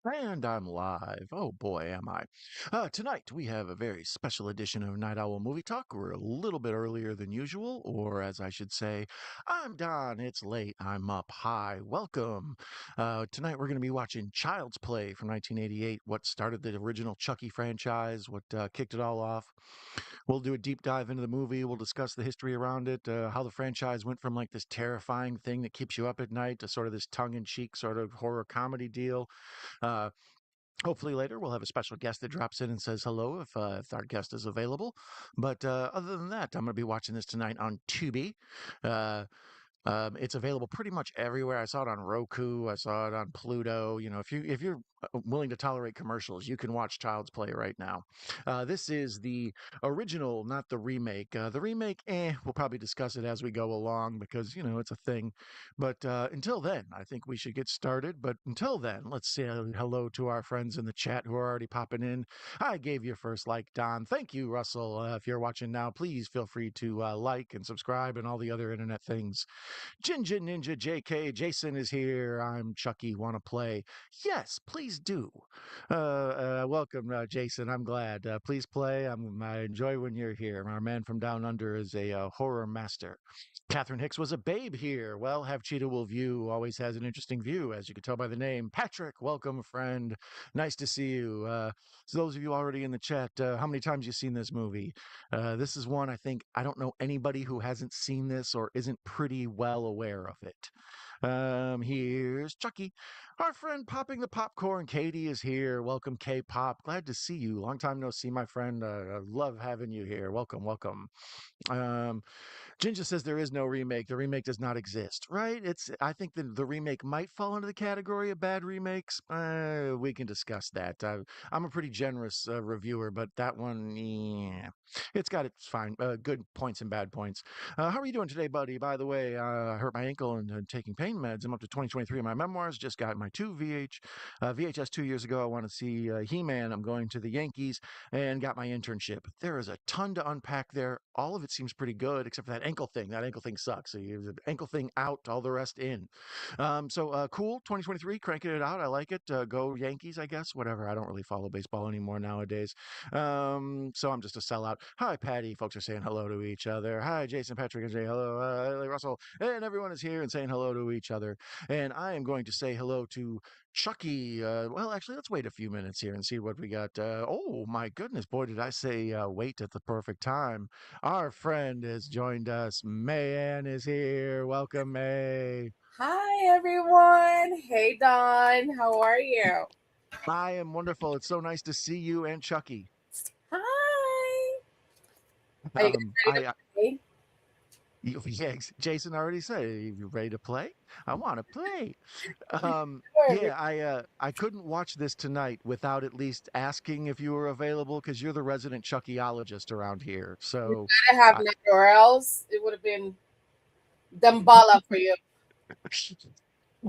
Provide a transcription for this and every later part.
And I'm live. Oh boy, am I. Tonight we have a very special edition of Night Owl Movie Talk. We're a little bit earlier than usual, or as I should say, I'm Don. It's late. I'm up. Hi. Welcome. Tonight we're going to be watching Child's Play from 1988, what started the original Chucky franchise, what kicked it all off. We'll do a deep dive into the movie. We'll discuss the history around it, how the franchise went from like this terrifying thing that keeps you up at night to sort of this tongue in cheek sort of horror comedy deal. Uh, Hopefully later we'll have a special guest that drops in and says hello if our guest is available. But other than that, I'm going to be watching this tonight on Tubi. Uh, it's available pretty much everywhere. I saw it on Roku. I saw it on Pluto. You know, if you're willing to tolerate commercials, you can watch Child's Play right now. This is the original, not the remake. The remake, we'll probably discuss it as we go along because you know it's a thing. But until then, I think we should get started. But until then, let's say hello to our friends in the chat who are already popping in. I gave you first like Don. Thank you, Russell. If you're watching now, please feel free to like and subscribe and all the other internet things. Jinja Ninja JK, Jason is here. I'm Chucky. Want to play? Yes, please do. Welcome, Jason. I'm glad. Please play. I enjoy when you're here. Our man from down under is a horror master. Catherine Hicks was a babe here. Well, Have Cheetah will view always has an interesting view, as you can tell by the name. Patrick, welcome, friend. Nice to see you. So those of you already in the chat, how many times you seen this movie? This is one I don't know anybody who hasn't seen this or isn't pretty well aware of it. Here's Chucky, our friend popping the popcorn. Katie is here. Welcome, K-pop. Glad to see you. Long time no see, my friend. I love having you here. Welcome, welcome. Um, Ginger says there is no remake. The remake does not exist, right? I think the remake might fall into the category of bad remakes. We can discuss that. I'm a pretty generous reviewer, but that one, yeah, it's got its fine, good points and bad points. How are you doing today, buddy? By the way, I hurt my ankle and taking pain meds. I'm up to 2023 in my memoirs. Just got my VHS 2 years ago. I want to see He-Man. I'm going to the Yankees and got my internship. There is a ton to unpack there. All of it seems pretty good, except for that ankle thing. That ankle thing sucks. So you have the ankle thing out, all the rest in. Cool. 2023, cranking it out. I like it. Go Yankees, I guess. Whatever. I don't really follow baseball anymore nowadays. So I'm just a sellout. Hi, Patty. Folks are saying hello to each other. Hi, Jason, Patrick, and Jay. Hello, Russell. And everyone is here and saying hello to each other. And I am going to say hello to Chucky. Well, actually, let's wait a few minutes here and see what we got. Oh, my goodness. Boy, did I say wait at the perfect time. Our friend has joined us. Mayanne is here. Welcome, May. Hi, everyone. Hey, Don. How are you? I am wonderful. It's so nice to see you and Chucky. Hi. Are you guys ready to I play? yeah, Jason already said, "You ready to play? I want to play." Sure. I couldn't watch this tonight without at least asking if you were available because you're the resident Chucky-ologist around here. We So, gotta have I, Nick, or else it would have been Dambala for you.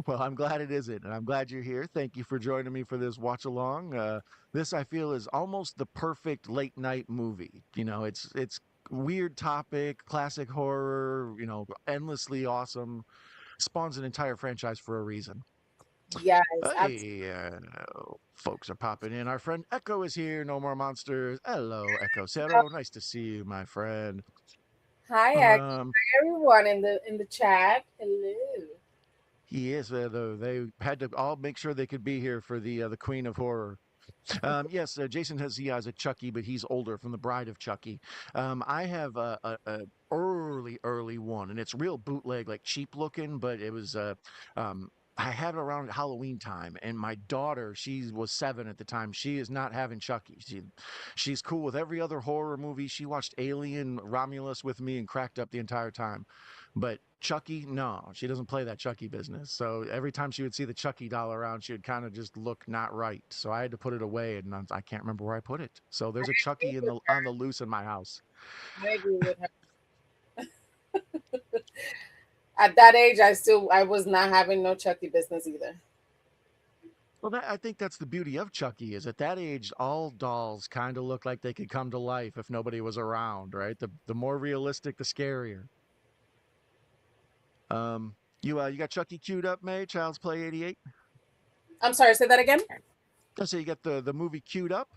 well, I'm glad it isn't, and I'm glad you're here. Thank you for joining me for this watch along. This I feel is almost the perfect late night movie. You know, it's weird topic, classic horror. You know, endlessly awesome. Spawns an entire franchise for a reason. Yes, absolutely. Hey, folks are popping in. Our friend Echo is here. No more monsters. Hello, Echo Cero. Nice to see you, my friend. Hi, Um, everyone in the chat. Hello. he is. They had to all make sure they could be here for the Queen of Horror. Yes, Jason he has a Chucky, but he's older from the Bride of Chucky. I have a early one, and it's real bootleg, like cheap looking, but it was um, I had it around Halloween time, and my daughter, she was 7 at the time. She is not having Chucky. She's cool with every other horror movie. She watched Alien, Romulus with me, and cracked up the entire time. But Chucky, no, she doesn't play that Chucky business. So every time she would see the Chucky doll around, she would kind of just look not right. So I had to put it away, and I can't remember where I put it. So there's a I agree Chucky with on the loose in my house. her. I agree with her. At that age, I was not having no Chucky business either. Well, I think that's the beauty of Chucky is at that age, all dolls kind of look like they could come to life if nobody was around, right? The more realistic, the scarier. You got Chucky queued up, May? Child's Play 88. I'm sorry. Say that again. So you get the movie queued up?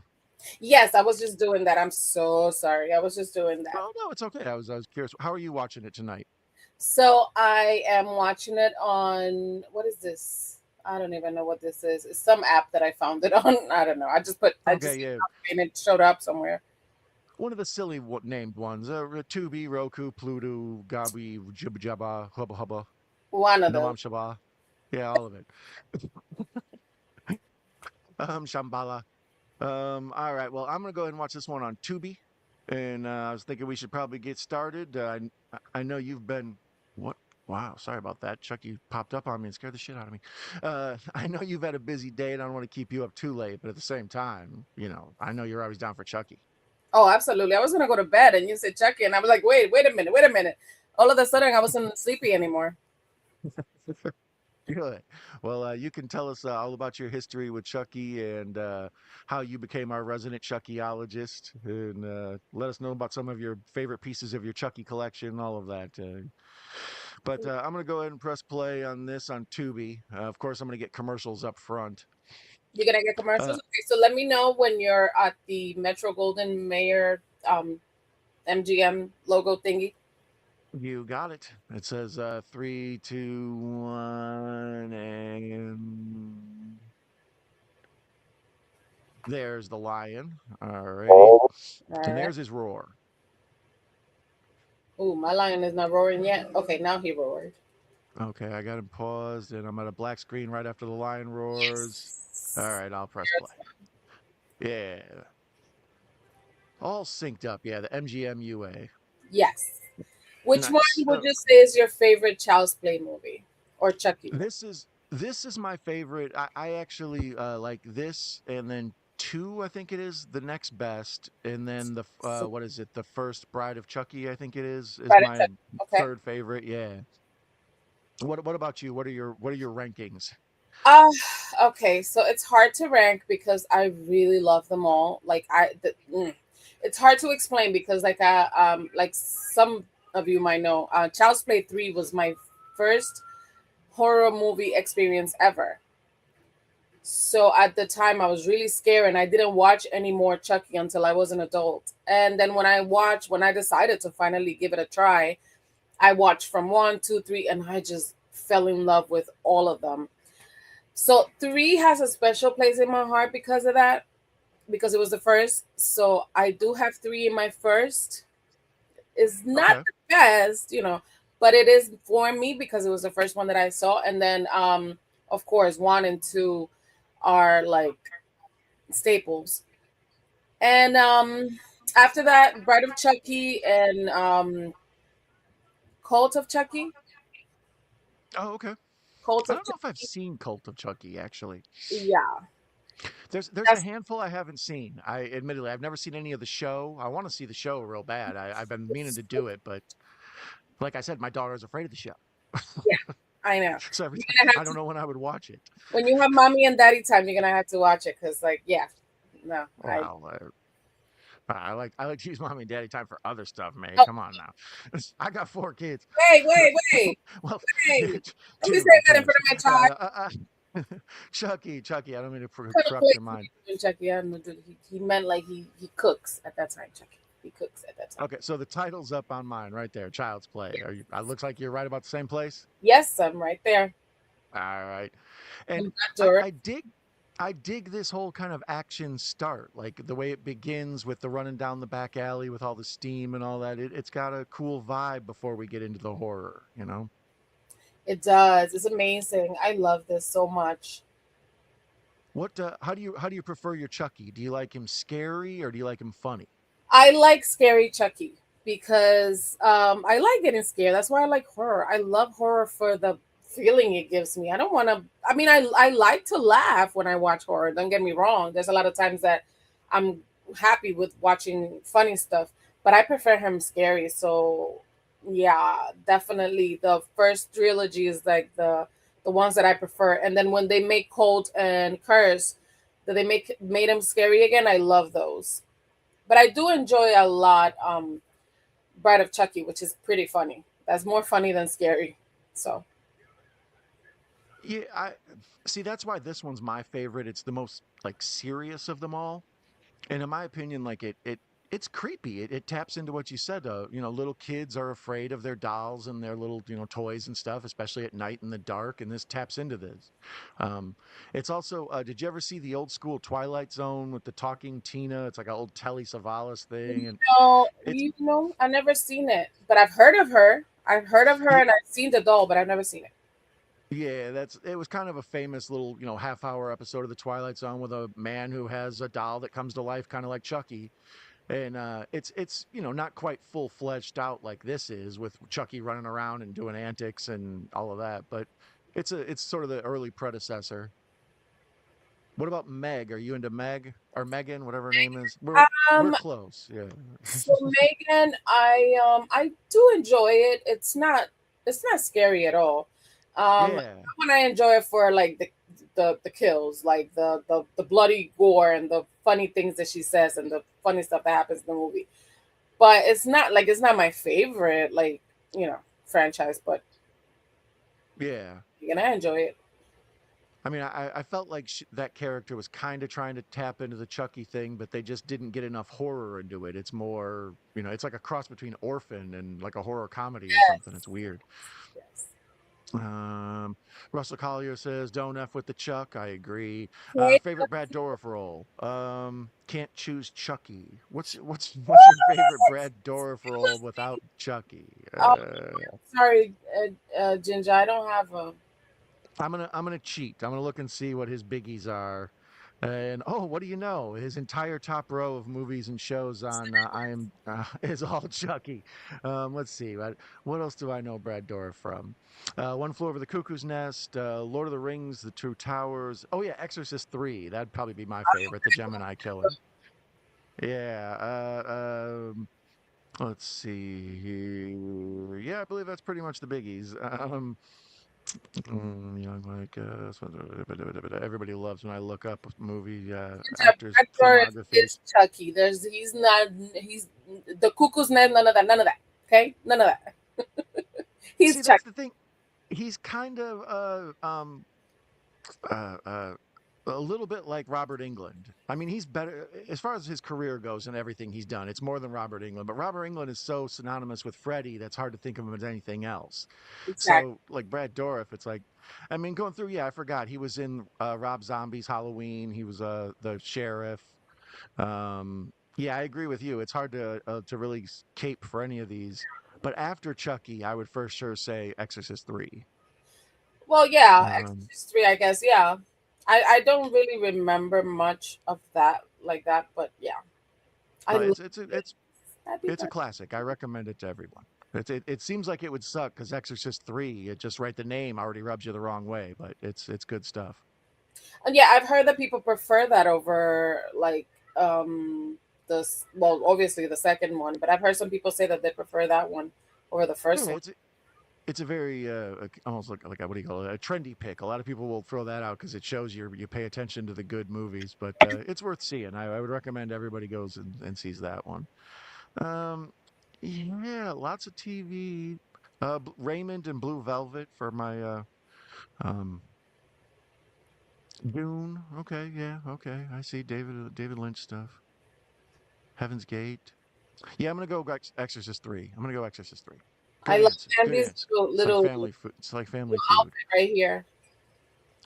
Yes, I was just doing that. I'm so sorry. I was just doing that. Oh no, it's okay. I was curious. How are you watching it tonight? So I am watching it on, what is this? I don't even know what this is. It's some app that I found it on. I don't know. I just Okay, yeah, and it showed up somewhere. one of the silly named ones. Tubi, Roku, Pluto, Gabi, Jibba Jabba, Hubba Hubba, One of those. Namam Shaba. Yeah, all of it. Shambhala. All right. Well, I'm gonna go ahead and watch this one on Tubi, and I was thinking we should probably get started. I know you've been what? Wow, sorry about that. Chucky popped up on me and scared the shit out of me. I know you've had a busy day, and I don't want to keep you up too late, but at the same time, I know you're always down for Chucky. Oh, absolutely. I was gonna go to bed and you said Chucky, and I was like, wait a minute, wait a minute. All of a sudden, I wasn't sleepy anymore. Good. Well, you can tell us all about your history with Chucky and how you became our resident Chucky-ologist, and let us know about some of your favorite pieces of your Chucky collection, all of that. But I'm going to go ahead and press play on this on Tubi. Of course, I'm going to get commercials up front. You're gonna get commercials. Uh, Okay, so let me know when you're at the Metro Golden Mayor MGM logo thingy. you got it. It says 3, 2, 1, and there's the lion. Alrighty. All And right. there's his roar. Ooh, my lion is not roaring yet. Okay, now he roared. Okay, I got him paused, and I'm at a black screen right after the lion roars. All Yes. right, I'll press play. Yeah, all synced up. Yeah, the MGM UA. Yes. Which one Nice. would you say is your favorite Child's Play movie or Chucky movie? This is my favorite. I actually like this, and then two. I think it is the next best, and then So, what is it? The first Bride of Chucky. I think it is Bride of my Chucky. Okay. third favorite. Yeah. What about you? What are your rankings? Uh okay, so it's hard to rank because I really love them all. It's hard to explain because like some of you might know, Child's Play 3 was my first horror movie experience ever. So at the time I was really scared and I didn't watch any more Chucky until I was an adult. And then when I decided to finally give it a try, I watched from one, two, three, and I just fell in love with all of them. So three has a special place in my heart because of that, because it was the first. So I do have three in my first. It's not Okay. the best, but it is for me because it was the first one that I saw. And then of course one and two are like staples. And after that, Bride of Chucky and Cult of Chucky. Oh, okay. Cult I of don't know if I've Chucky. seen Cult of Chucky actually. Yeah. There's a That's handful I haven't seen. Admittedly, I've never seen any of the show. I want to see the show real bad. I've been meaning to do it, but like I said, my daughter's afraid of the show. yeah, I know. So every You're time gonna have I don't to know when I would watch it. when you have mommy and daddy time, you're gonna have to watch it because, like, yeah, no, I. Wow. I like to use mommy and daddy time for other stuff, man. Oh, Come on now. I got 4 kids. wait. Well, yeah, Hey, don't be two saying that in front kids. of my child. Chucky. I don't mean to What kind of corrupt place your were mind. you doing, Chucky? I don't know. He meant like he cooks at that time, Chucky. He cooks at that time. Okay, so the title's up on mine right there. Child's Play. Are you? It looks like you're right about the same place. Yes, I'm right there. All right. And You got I, Doris. I dig I dig this whole kind of action start, like the way it begins with the running down the back alley with all the steam and all that. It's got a cool vibe before we get into the horror. It does. It's amazing. I love this so much. What how do you prefer your Chucky? Do you like him scary or do you like him funny? I like scary Chucky because I like getting scared. That's why I like horror. I love horror for the feeling it gives me. I don't want to. I mean, I like to laugh when I watch horror. Don't get me wrong. There's a lot of times that I'm happy with watching funny stuff, but I prefer him scary. So yeah, definitely the first trilogy is like the ones that I prefer. And then when they make Cold and Curse, that they made him scary again, I love those. But I do enjoy a lot Bride of Chucky, which is pretty funny. That's more funny than scary. So Yeah, I see. That's why this one's my favorite. It's the most like serious of them all. And in my opinion, like it's creepy. It taps into what you said. Little kids are afraid of their dolls and their little, toys and stuff, especially at night in the dark. And this taps into this. Um, it's also, did you ever see the old school Twilight Zone with the talking Tina? It's like an old Telly Savalas thing, and No, it's I've never seen it, but I've heard of her. I've heard of her yeah, and I've seen the doll, but I've never seen it. yeah. It was kind of a famous little, half-hour episode of the Twilight Zone with a man who has a doll that comes to life, kind of like Chucky. And it's not quite full fledged out like this is with Chucky running around and doing antics and all of that, but it's sort of the early predecessor. What about Meg? Are you into Meg or Megan, whatever her name is? We're Um, close, yeah. so Megan, I do enjoy it. It's not scary at all. Yeah, When I enjoy it for like the kills, like the bloody gore and the funny things that she says and the funny stuff that happens in the movie. But it's not my favorite franchise, but yeah. again, I enjoy it. I mean, I felt like that character was kind of trying to tap into the Chucky thing, but they just didn't get enough horror into it. It's more, it's like a cross between Orphan and like a horror comedy or something. Yes. It's weird. Yes. Um, Russell Collier says, "Don't f with the Chuck." I agree. Okay. Favorite Brad Dourif role? Can't choose Chucky. What's your favorite Brad Dourif role without Chucky? Um, sorry, Ginger, I don't have a. I'm gonna cheat. I'm gonna look and see what his biggies are. And oh, what do you know? His entire top row of movies and shows on I am is all Chucky. Let's see. What else do I know Brad Dourif from? One Flew Over the Cuckoo's Nest, Lord of the Rings, The Two Towers. Oh yeah, Exorcist 3. That'd probably be my favorite, The Gemini Killer. Yeah. Let's see. Yeah, I believe that's pretty much the biggies. Like everybody loves when I look up movie actors' Actor filmography. is Chucky. He's the cuckoo's nest. None of that. None of that. Okay, none of that. He's See, that's Chucky. the thing. He's kind of uh, uh, a little bit like Robert England. I mean, he's better as far as his career goes and everything he's done. It's more than Robert England, but Robert England is so synonymous with Freddy that's hard to think of him as anything else. Exactly. So, like Brad Dourif, it's like, I mean, going through, yeah, I forgot he was in Rob Zombie's Halloween. He was the sheriff. Yeah, I agree with you. It's hard to really cape for any of these. But after Chucky, I would for sure say Exorcist 3. Well, yeah, Um, Exorcist 3, I guess. Yeah, I don't really remember much of that like that, but yeah, I but love it. Happy it's a birthday. classic. I recommend it to everyone. It seems like it would suck because Exorcist 3, it just right the name already rubs you the wrong way, but it's good stuff. And yeah, I've heard that people prefer that over like this. Well, obviously the second one, but I've heard some people say that they prefer that one over the Yeah, first one. it's a very almost like a, what do you call it, a trendy pick. A lot of people will throw that out because it shows you pay attention to the good movies, but it's worth seeing. I would recommend everybody goes and sees that one. Um, yeah, lots of TV. Raymond and Blue Velvet for my um Dune. Okay, yeah, okay. I see David Lynch stuff. Heaven's Gate. Yeah, I'm gonna go Exorcist 3. I'm gonna go Exorcist 3. I Good love answer. Good Andy's answer. little It's like little family food. It's like family food. outfit right here.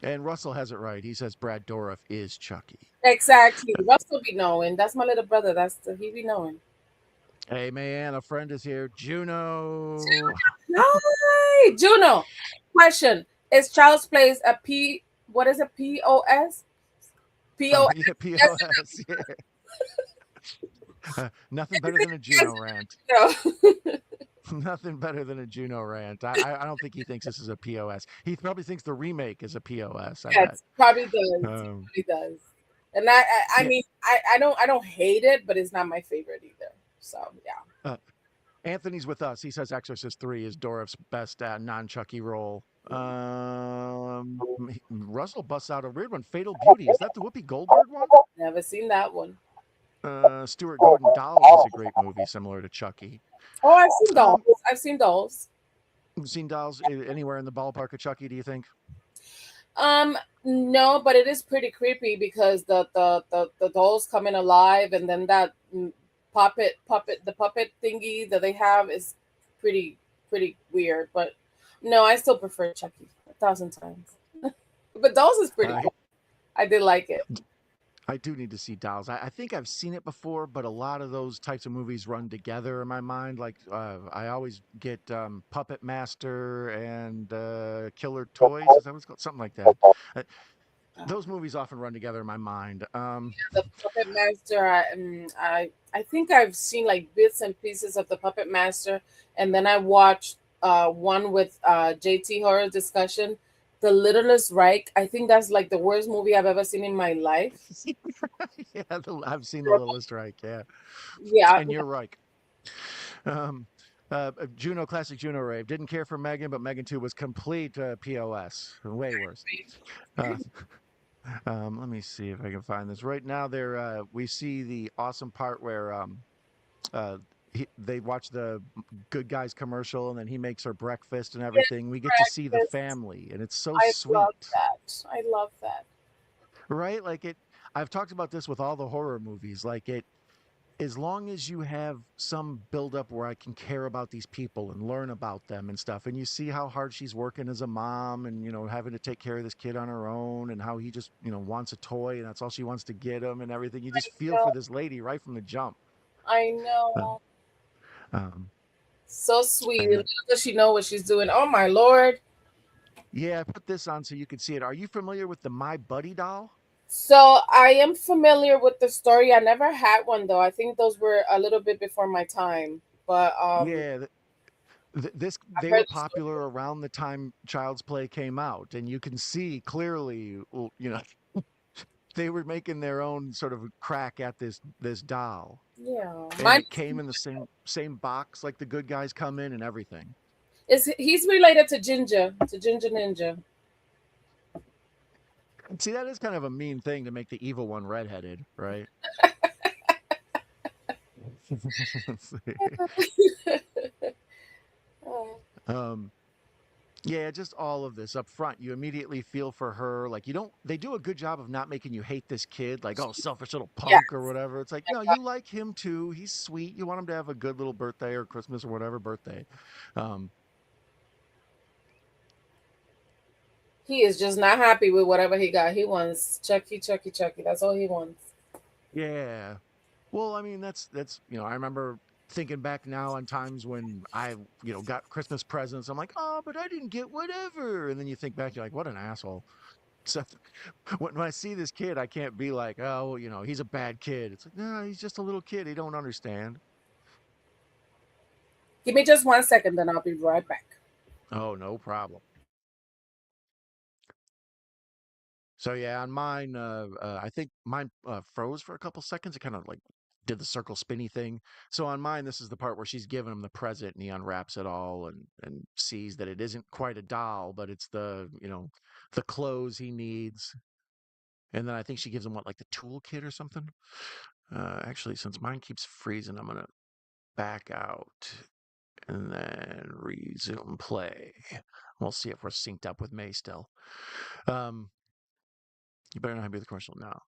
And Russell has it right. He says Brad Dourif is Chucky. Exactly. Russell be knowing. That's my little brother. He be knowing. Hey man, a friend is here. Juno. Hi, Juno. Question: Is Child's Place a P? What is it? POS? POS? Yeah, Yes POS. Yeah. Nothing better than a or Juno rant. no? Nothing better than a Juno rant. I don't think he thinks this is a POS. He probably thinks the remake is a POS, I bet. Yes, probably does. He Um, probably does. And I yeah. mean, I don't hate it, but it's not my favorite either. So yeah. Uh, Anthony's with us. He says Exorcist 3 is Dorif's best non-Chucky role. Russell busts out a weird one. Fatal Beauty. Is that the Whoopi Goldberg one? Never seen that one. Stuart Gordon Dolls is a great movie, similar to Chucky. Oh, I've seen dolls. Um, I've seen dolls. seen Dolls anywhere in the ballpark of Chucky? Do you think? Um, no, but it is pretty creepy because the dolls coming alive, and then that the puppet thingy that they have is pretty pretty weird. But no, I still prefer Chucky 1,000 times. But dolls is pretty I cool. I did like it. I do need to see Dolls. I think I've seen it before, but a lot of those types of movies run together in my mind. Like I always get Puppet Master and Killer Toys. Is that what it's called? Something like that. Uh, those movies often run together in my mind. The Puppet Master. I think I've seen like bits and pieces of the Puppet Master, and then I watched one with JT Horror Discussion, The Littlest Reich. I think that's like the worst movie I've ever seen in my life. Yeah, I've seen The Littlest Strike. Yeah, Yeah, and you're right. Um, Juno, classic Juno rave. Didn't care for Megan, but Megan 2 was complete POS. Way worse. Uh, let me see if I can find this. Right now, we see the awesome part where uh, they watch the Good Guys commercial, and then he makes her breakfast and yes, everything. We get to see the breakfast. family, and it's so I love sweet, that. I love that. right? Like it. I've talked about this with all the horror movies. Like it, as long as you have some buildup where I can care about these people and learn about them and stuff, and you see how hard she's working as a mom and, having to take care of this kid on her own and how he just, wants a toy and that's all she wants to get him and everything. You just feel No, for this lady right from the jump. I Uh, know. Um, So sweet. and Little does she know what she's doing. Oh my lord. yeah, I put this on so you could see it. Are you familiar with the My Buddy doll? So I am familiar with the story. I never had one though. I think those were a little bit before my time. But Yeah, I've they heard were the story. popular around the time Child's Play came out, and you can see clearly, they were making their own sort of crack at this doll, Yeah. and Mine it came in the same box like the good guys come in and everything. is he's related to Ginger Ninja. See, that is kind of a mean thing to make the evil one redheaded, right? Oh, um, yeah, just all of this up front. You immediately feel for her. Like you don't. They do a good job of not making you hate this kid. Like, oh, selfish little yeah. punk or whatever. It's like, no, you like him too. He's sweet. You want him to have a good little birthday or Christmas or whatever birthday. Um, He is just not happy with whatever he got. He wants Chucky, Chucky, Chucky. That's all he wants. yeah. Well, I mean, that's I remember thinking back now on times when I, got Christmas presents. I'm like, oh, but I didn't get whatever. And then you think back, you're like, what an asshole. So when I see this kid, I can't be like, oh, he's a bad kid. It's like, no, he's just a little kid. He don't understand. Give me just 1 second, then I'll be right back. Oh, no problem. So yeah, on mine, I think mine froze for a couple seconds. It kind of like did the circle spinny thing. So on mine, this is the part where she's giving him the present and he unwraps it all and sees that it isn't quite a doll, but it's the clothes he needs. And then I think she gives him what, like the toolkit or something. Actually, since mine keeps freezing, I'm gonna back out and then resume play. We'll see if we're synced up with May still. Um, you better not be the commercial now.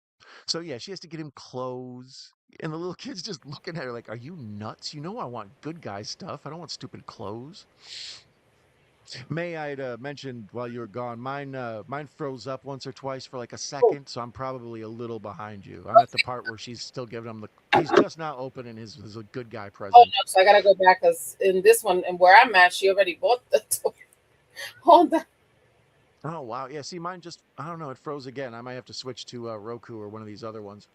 So yeah, she has to get him clothes. And the little kid's just looking at her like, are you nuts? You know I want good guy stuff. I don't want stupid clothes. May I'd mentioned while you were gone, mine froze up once or twice for like a Oh, second, so I'm probably a little behind you. I'm at the part where she's still giving him he's just now opening his a good guy oh present. no, so I gotta go back because in this one and where I'm at, she already bought the toy. Hold on. Oh wow. Yeah, see mine just I don't know, it froze again. I might have to switch to Roku or one of these other ones.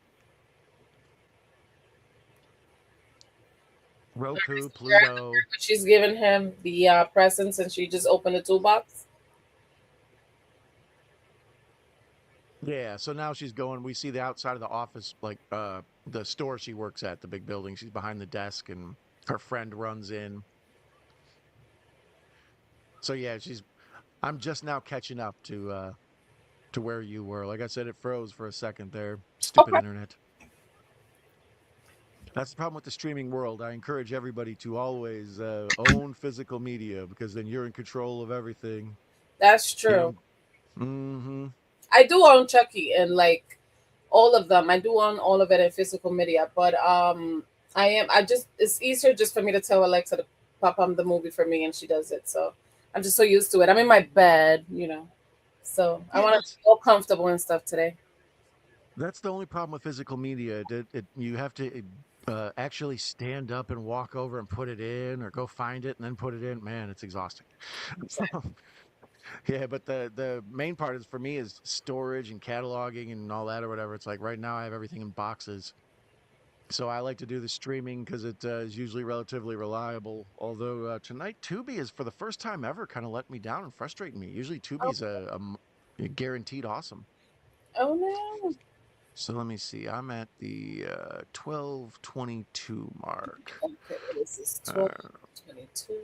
Roku, We're at the Pluto. part where she's giving him the presents and she just opened the toolbox. Yeah, so now she's going. We see the outside of the office, like the store she works at, the big building. She's behind the desk, and her friend runs in. So yeah, she's. I'm just now catching up to where you were. Like I said, it froze for a second there. Stupid Okay, internet. That's the problem with the streaming world. I encourage everybody to always own physical media because then you're in control of everything. that's You true. don't Mm-hmm. I do own Chucky and like all of them. I do own all of it in physical media, but I just it's easier just for me to tell Alexa to pop on the movie for me and she does it. So I'm just so used to it. I'm in my bed. So I Yeah, want to feel comfortable and stuff today. that's the only problem with physical media. You have to actually stand up and walk over and put it in, or go find it and then put it in. Man, it's exhausting. Yeah, but the main part is for me is storage and cataloging and all that or whatever. It's like right now I have everything in boxes. So I like to do the streaming because it is usually relatively reliable. Although tonight Tubi is for the first time ever kind of let me down and frustrating me. Usually Oh, Tubi's a guaranteed awesome. oh no. So let me see. I'm at the 12:22 mark. Okay, what is this? Uh, 12:22.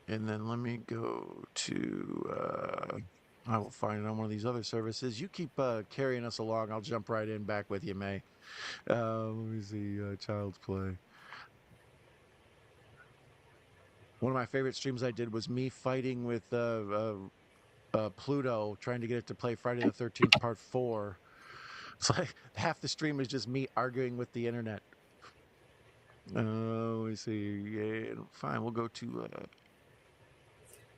and then let me go to I will find it on one of these other services. You keep carrying us along. I'll jump right in back with you, May. Let me see. Child's Play. One of my favorite streams I did was me fighting with Pluto, trying to get it to play Friday the 13th Part 4. It's like half the stream is just me arguing with the internet. Let me see. Yeah, fine. We'll go to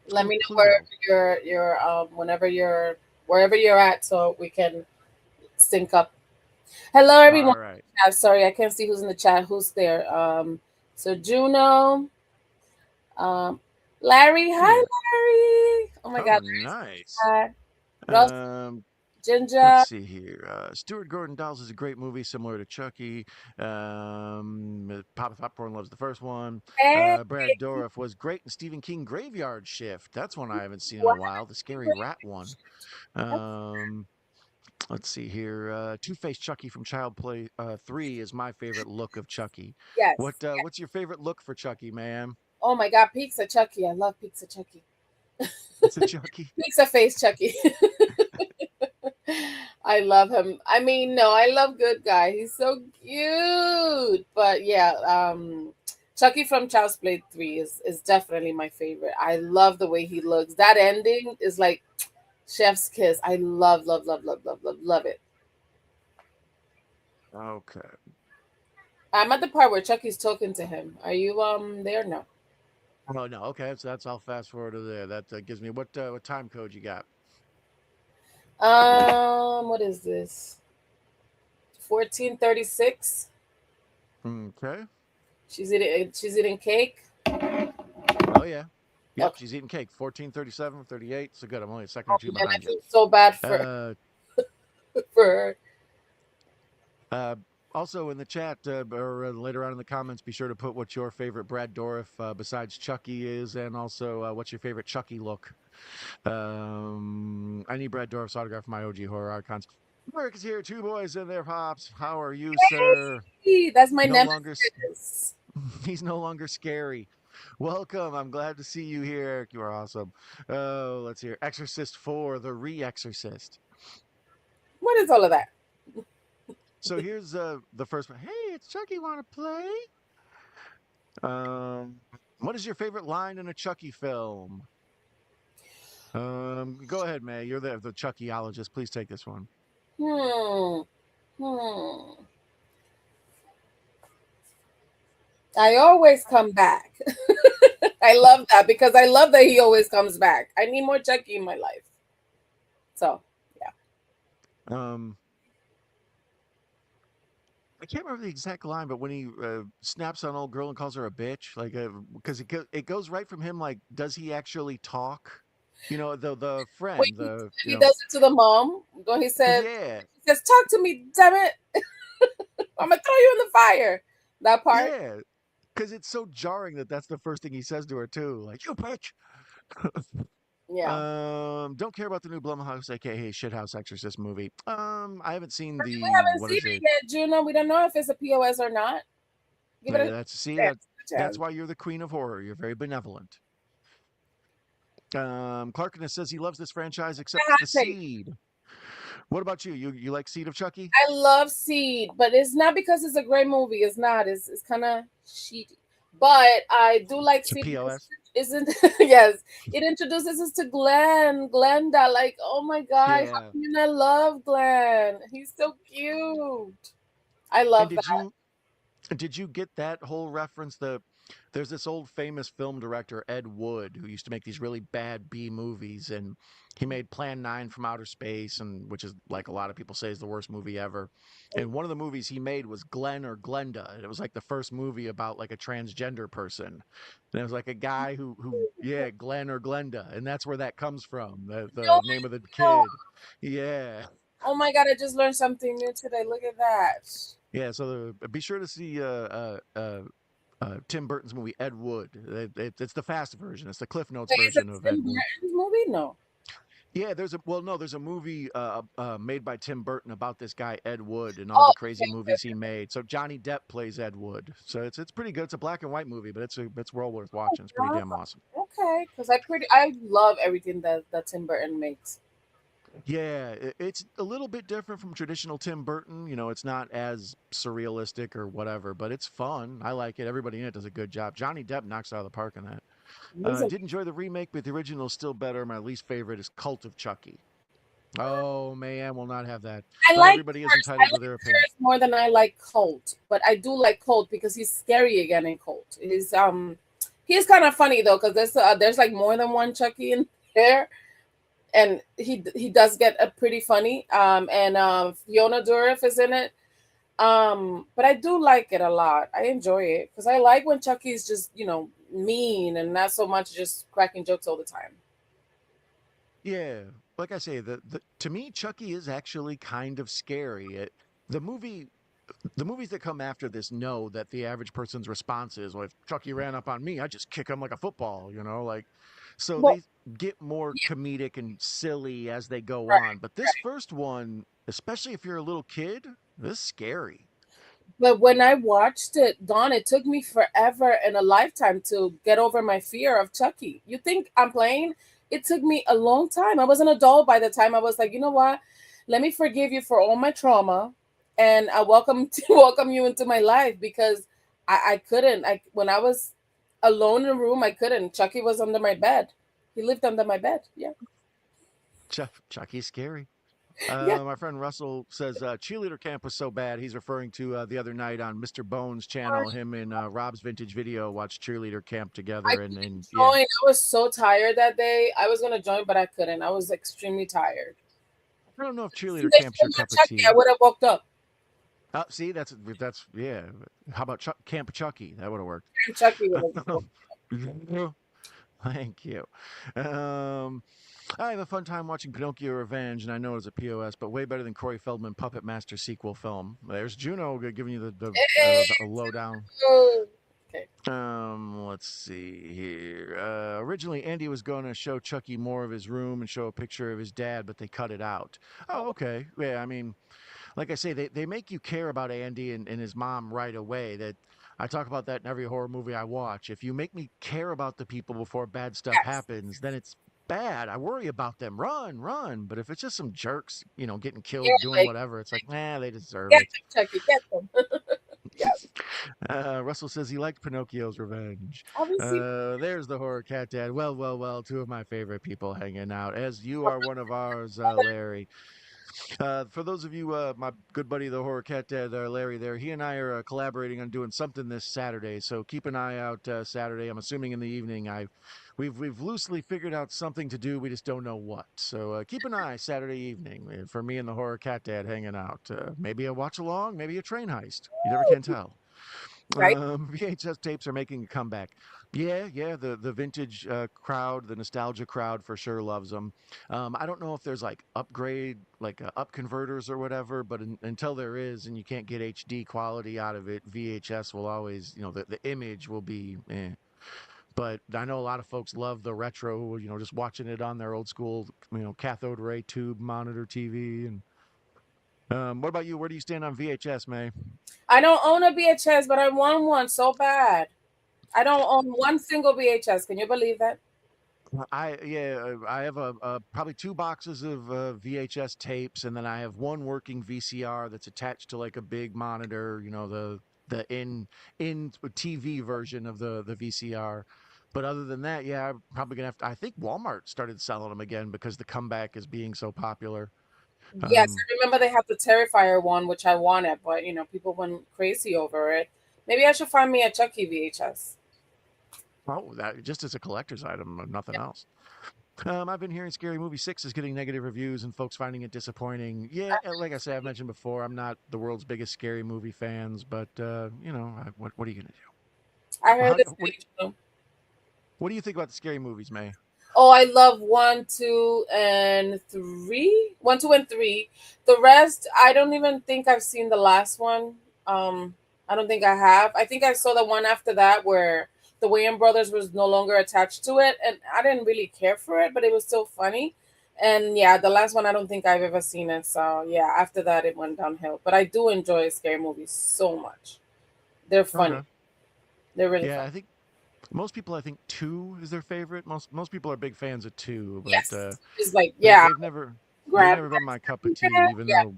Let me know wherever Pluto. whenever wherever you're at, so we can sync up. Hello, everyone. All right. Sorry, I can't see who's in the chat. Who's there? So Juno, um, Larry. Hi, Yeah. Larry. Oh my Oh, God, nice. Larry's back. Russ, Um, let's Ginger. see here. Stuart Gordon Dolls is a great movie, similar to Chucky. Papa Popcorn loves the first one. Hey, Brad Dourif was great in Stephen King Graveyard Shift. That's one I haven't seen in a what? while. The scary rat one. Um, let's see here. Two-Face Chucky from Child Play 3 is my favorite look of Chucky. Yes. What's your favorite look for Chucky, ma'am? Oh my God, Pizza Chucky. I love Pizza Chucky. It's a Chucky. Pizza face Chucky. I love him. I mean, no, I love Good Guy. He's so cute. But yeah, Chucky from Child's Play 3 is definitely my favorite. I love the way he looks. That ending is like chef's kiss. I love, love, love, love, love, love, love it. Okay. I'm at the part where Chucky's talking to him. Are you there? No. Oh no. Okay. So that's I'll fast forward to there. That gives me what time code you got? What is this? 14:36. Okay. She's eating cake. Oh yeah. Yep, Okay. she's eating cake. 14:37, 38. So good. I'm only a second or Oh two man, I behind you. feel so bad for Uh for her. uh also in the chat or later on in the comments, be sure to put what your favorite Brad Dourif besides Chucky is, and also what's your favorite Chucky look. I need Brad Dourif's autograph for my OG horror icons. Eric is here, two boys and their pops. How are you, sir? Hey, that's my No longer nemesis. he's no longer scary. Welcome. I'm glad to see you here, Eric. You are awesome. Oh, let's hear Exorcist 4, The Re-Exorcist. What is all of that? So here's the first one. Hey, it's Chucky. Want to play? Um, what is your favorite line in a Chucky film? Go ahead, May. You're the Chucky-ologist. Please take this one. Hmm. Hmm. I always come back. I love that because I love that he always comes back. I need more Chucky in my life. So yeah. Um, I can't remember the exact line, but when he snaps on old girl and calls her a bitch, like, because it goes right from him, like, does he actually talk? The Wait, friend, he does it to the mom. When yeah, he says, "Talk to me, damn it! I'm gonna throw you in the fire." That part. yeah, because it's so jarring that that's the first thing he says to her too, like, you bitch. Yeah. Don't care about the new Blumhouse, aka Shithouse Exorcist movie. I haven't seen We the haven't what seen is it it? yet, Juno. We don't know if it's a POS or not. Give it a That's see that chance. A that's chance. why you're the queen of horror. You're very benevolent. Clarkness says he loves this franchise except the Hot take. seed. What about you? You like Seed of Chucky? I love Seed, but it's not because it's a great movie. It's not. It's kind of shitty. But I do like It's a seeing this. POS. Isn't yes, it introduces us to Glenda. Like, oh my god, how Yeah. can you not love Glenn? He's so cute. I And love did that. you get that whole reference? There's this old famous film director, Ed Wood, who used to make these really bad B movies, and he made Plan 9 from Outer Space, and which is like a lot of people say is the worst movie ever. And one of the movies he made was Glenn or Glenda, and it was like the first movie about like a transgender person. And it was like a guy who yeah, Glenn or Glenda, and that's where that comes from, No, the name of the no. kid. Yeah. Oh my god, I just learned something new today. Look at that. Yeah, so be sure to see Tim Burton's movie Ed Wood. It's the fast version. It's the Cliff Notes Wait, is it version of Ed Tim Wood. Burton's movie? No. Yeah, there's a movie made by Tim Burton about this guy Ed Wood and all Oh, the crazy movies he made. So Johnny Depp plays Ed Wood. So it's pretty good. It's a black and white movie, but it's well worth watching. It's pretty okay. damn awesome. Okay, because I love everything that Tim Burton makes. Yeah, it's a little bit different from traditional Tim Burton. You know, it's not as surrealistic or whatever, but it's fun. I like it. Everybody in it does a good job. Johnny Depp knocks it out of the park in that. He's a, Did enjoy the remake, but the original is still better. My least favorite is Cult of Chucky. Oh man, will not have that. I But like everybody is Curse. I entitled to like their opinion. Curse more than I like Colt, but I do like Colt because he's scary again in Colt. He's kind of funny though because there's like more than one Chucky in there, and he does get a pretty funny. And Fiona Dourif is in it. But I do like it a lot. I enjoy it because I like when Chucky's just mean and not so much just cracking jokes all the time. Yeah, like I say, the to me, Chucky is actually kind of scary. The movie, the movies that come after this know that the average person's response is, "Well, if Chucky ran up on me, I just kick him like a football," you know, like. So Well, they get more comedic and silly as they go right. on. But this first one, especially if you're a little kid, this is scary. But when I watched it, Dawn, it took me forever and a lifetime to get over my fear of Chucky. You think I'm playing? It took me a long time. I was an adult by the time I was like, you know what? Let me forgive you for all my trauma, and I welcome to welcome you into my life because I couldn't. I when I was alone in a room, I couldn't. Chucky was under my bed. He lived under my bed. Yeah, Chucky's scary. yeah. My friend Russell says cheerleader camp was so bad. He's referring to the other night on Mr. Bones' channel. Him and Rob's vintage video watched cheerleader camp I together, and couldn't yeah, join. I was so tired that day. I was gonna join, but I couldn't. I was extremely tired. I don't know if If cheerleader they camp's your showed my cup of Chucky, I tea. would have woke up. See, that's yeah. How about Camp Chucky? That would have worked. And Chucky would have woke Thank you. Um, I have a fun time watching Pinocchio Revenge, and I know it's a POS, but way better than Corey Feldman Puppet Master sequel film. There's Juno giving you the lowdown. up. Okay. Let's see here. Originally, Andy was going to show Chucky more of his room and show a picture of his dad, but they cut it out. Oh, okay. Yeah, I mean, like I say, they make you care about Andy and his mom right away. That I talk about that in every horror movie I watch. If you make me care about the people before bad stuff Yes. happens, then it's bad. I worry about them. Run, run. But if it's just some jerks, getting Yeah, killed, doing like whatever, it's like, nah, they deserve get it. them, Chucky, get them. Yes. Russell says he liked Pinocchio's Revenge. Obviously. There's the horror cat dad. Well, well, well, two of my favorite people hanging out, as you are one of ours, Larry. For those of you, my good buddy, the horror cat dad, Larry, there, he and I are collaborating on doing something this Saturday. So keep an eye out Saturday. I'm assuming in the evening. We've loosely figured out something to do. We just don't know what. So keep an eye Saturday evening for me and the horror cat dad hanging out. Maybe a watch along, maybe a train heist. You never can tell. Right. VHS tapes are making a comeback. Yeah, yeah, the vintage crowd, the nostalgia crowd for sure loves them. I don't know if there's like upgrade, like up converters or whatever, but until there is, and you can't get HD quality out of it, VHS will always, the image will be. But I know a lot of folks love the retro, just watching it on their old school, cathode ray tube monitor TV. And what about you? Where do you stand on VHS, May? I don't own a VHS, but I want one so bad. I don't own one single VHS. Can you believe that? I have probably two boxes of VHS tapes, and then I have one working VCR that's attached to like a big monitor. The the in TV version of the VCR. But other than that, yeah, I'm probably gonna have to. I think Walmart started selling them again because the comeback is being so popular. Yes, Um, I remember they had the Terrifier one, which I wanted, but people went crazy over it. Maybe I should find me a Chucky VHS. oh, that just as a collector's item, nothing else. I've been hearing Scary Movie 6 is getting negative reviews and folks finding it disappointing. Yeah, like I said, I've mentioned before, I'm not the world's biggest scary movie fans, but what are you gonna do? I Well, heard it's great too. what do you think about the scary movies, May? Oh, I love one, two, and three. One, two, and three. The rest, I don't even think I've seen the last one. I don't think I have. I think I saw the one after that where the Wayans brothers was no longer attached to it, and I didn't really care for it, but it was still funny. And yeah, the last one I don't think I've ever seen it. So yeah, after that it went downhill. But I do enjoy scary movies so much. They're funny. Okay. They're really Yeah, funny. I think most people, I think two is their favorite. Most people are big fans of two, but Yes, it's like they yeah, they've grab. never been my cup of tea. Even Yeah, though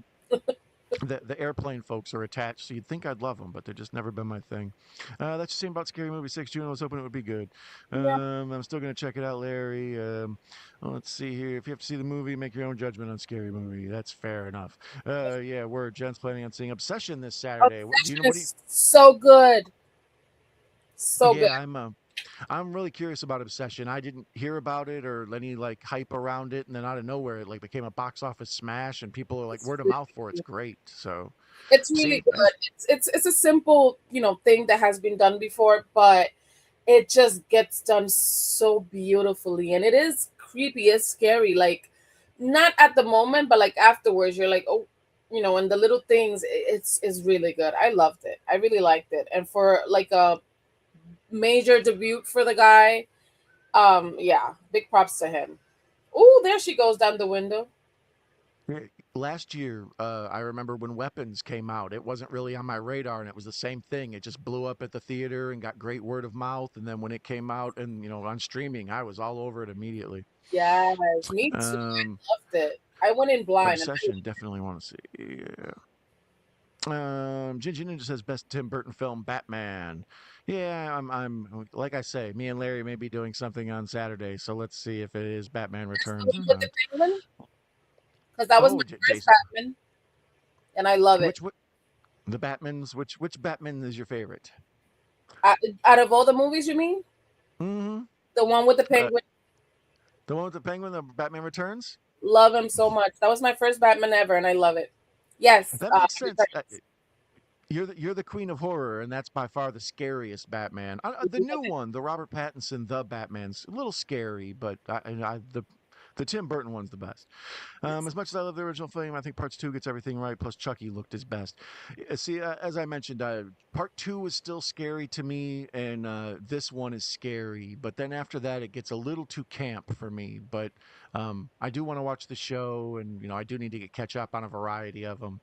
the airplane folks are attached, so you'd think I'd love them, but they've just never been my thing. That's the same about Scary Movie 6. June, I was hoping it would be good. yeah. I'm still going to check it out, Larry. Well, let's see here. If you have to see the movie, make your own judgment on Scary Movie. That's fair enough. Yeah, we're Jen's planning on seeing Obsession this Saturday. Do you Obsession know what do you? is so good. So good. Yeah, I'm really curious about Obsession. I didn't hear about it or any like hype around it, and then out of nowhere, it like became a box office smash, and people are like It's word of really mouth for it's good. great. So It's really see, good. It's a simple, thing that has been done before, but it just gets done so beautifully. And it is creepy, it's scary. Like not at the moment, but like afterwards, you're like, oh, and the little things, it's really good. I loved it. I really liked it. And for like a major debut for the guy, yeah, big props to him. Oh, there she goes down the window. Yeah, last year, I remember when Weapons came out, it wasn't really on my radar, and it was the same thing. It just blew up at the theater and got great word of mouth. And then when it came out and on streaming, I was all over it immediately. Yes, me too. Um, I loved it. I went in blind and I Obsession, definitely want to see. Yeah. Ginger Ninja says best Tim Burton film, Batman. Yeah, I'm like I say, me and Larry may be doing something on Saturday, so let's see if it is Batman the Returns one or with the not. penguin because that was my Oh, first Jason, Batman, and I love it. which the Batmans? Which Batman is your favorite? Out of all the movies, you mean Hmm. the one with the Uh, penguin? the one with the penguin, the Batman Returns. Love him so much. That was my first Batman ever, and I love it. Yes, That makes sense. Returns. You're the queen of horror, and that's by far the scariest Batman. The new one, the Robert Pattinson, the Batman's a little scary, but the Tim Burton one's the best. As much as I love the original film, I think Parts Two gets everything right. Plus, Chucky looked his best. See, as I mentioned, Part Two was still scary to me, and this one is scary. But then after that, it gets a little too camp for me. But I do want to watch the show, and I do need to catch up on a variety of them.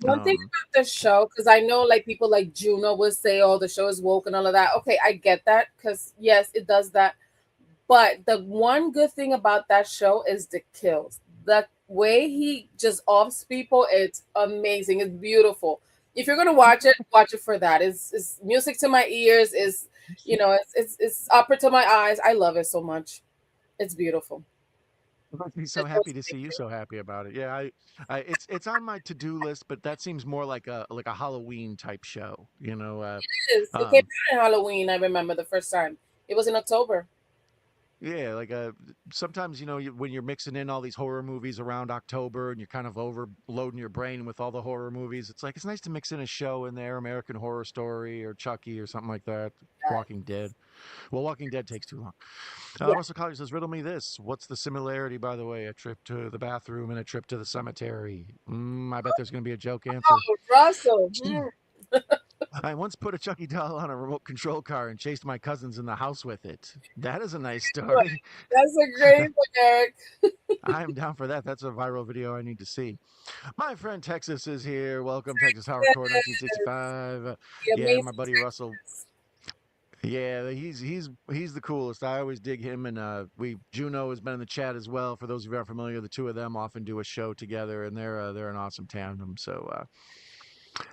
One thing Um, about the show, because I know like people like Juno will say, "Oh, the show is woke" and all of that. Okay, I get that because yes, it does that. But the one good thing about that show is the kills. The way he just offs people, it's amazing. It's beautiful. If you're gonna watch it for that. It's music to my ears. Is it's opera to my eyes. I love it so much. It's beautiful. I'd be so It's happy so to see you sweet. so happy about it. Yeah, it's on my to-do list, but that seems more like a Halloween type show. It is. It came Um, out in Halloween. I remember the first time. It was in October. yeah, sometimes when you're mixing in all these horror movies around October and you're kind of overloading your brain with all the horror movies, it's nice to mix in a show in there, American Horror Story or Chucky or something like that. Walking Dead. Well, Walking Dead takes too long. Yeah. Russell Collins says, "Riddle me this. What's the similarity, by the way? A trip to the bathroom and a trip to the cemetery." I bet there's going to be a joke answer. Oh, Russell. I once put a Chucky doll on a remote control car and chased my cousins in the house with it. That is a nice story. That's a great one, Eric. I'm down for that. That's a viral video I need to see. My friend Texas is here. Welcome, Texas Hardcore 1965. The Yeah, amazing my buddy Russell. Texas. Yeah, he's the coolest. I always dig him, and we Juno has been in the chat as well. For those of you who are familiar, the two of them often do a show together, and they're an awesome tandem. So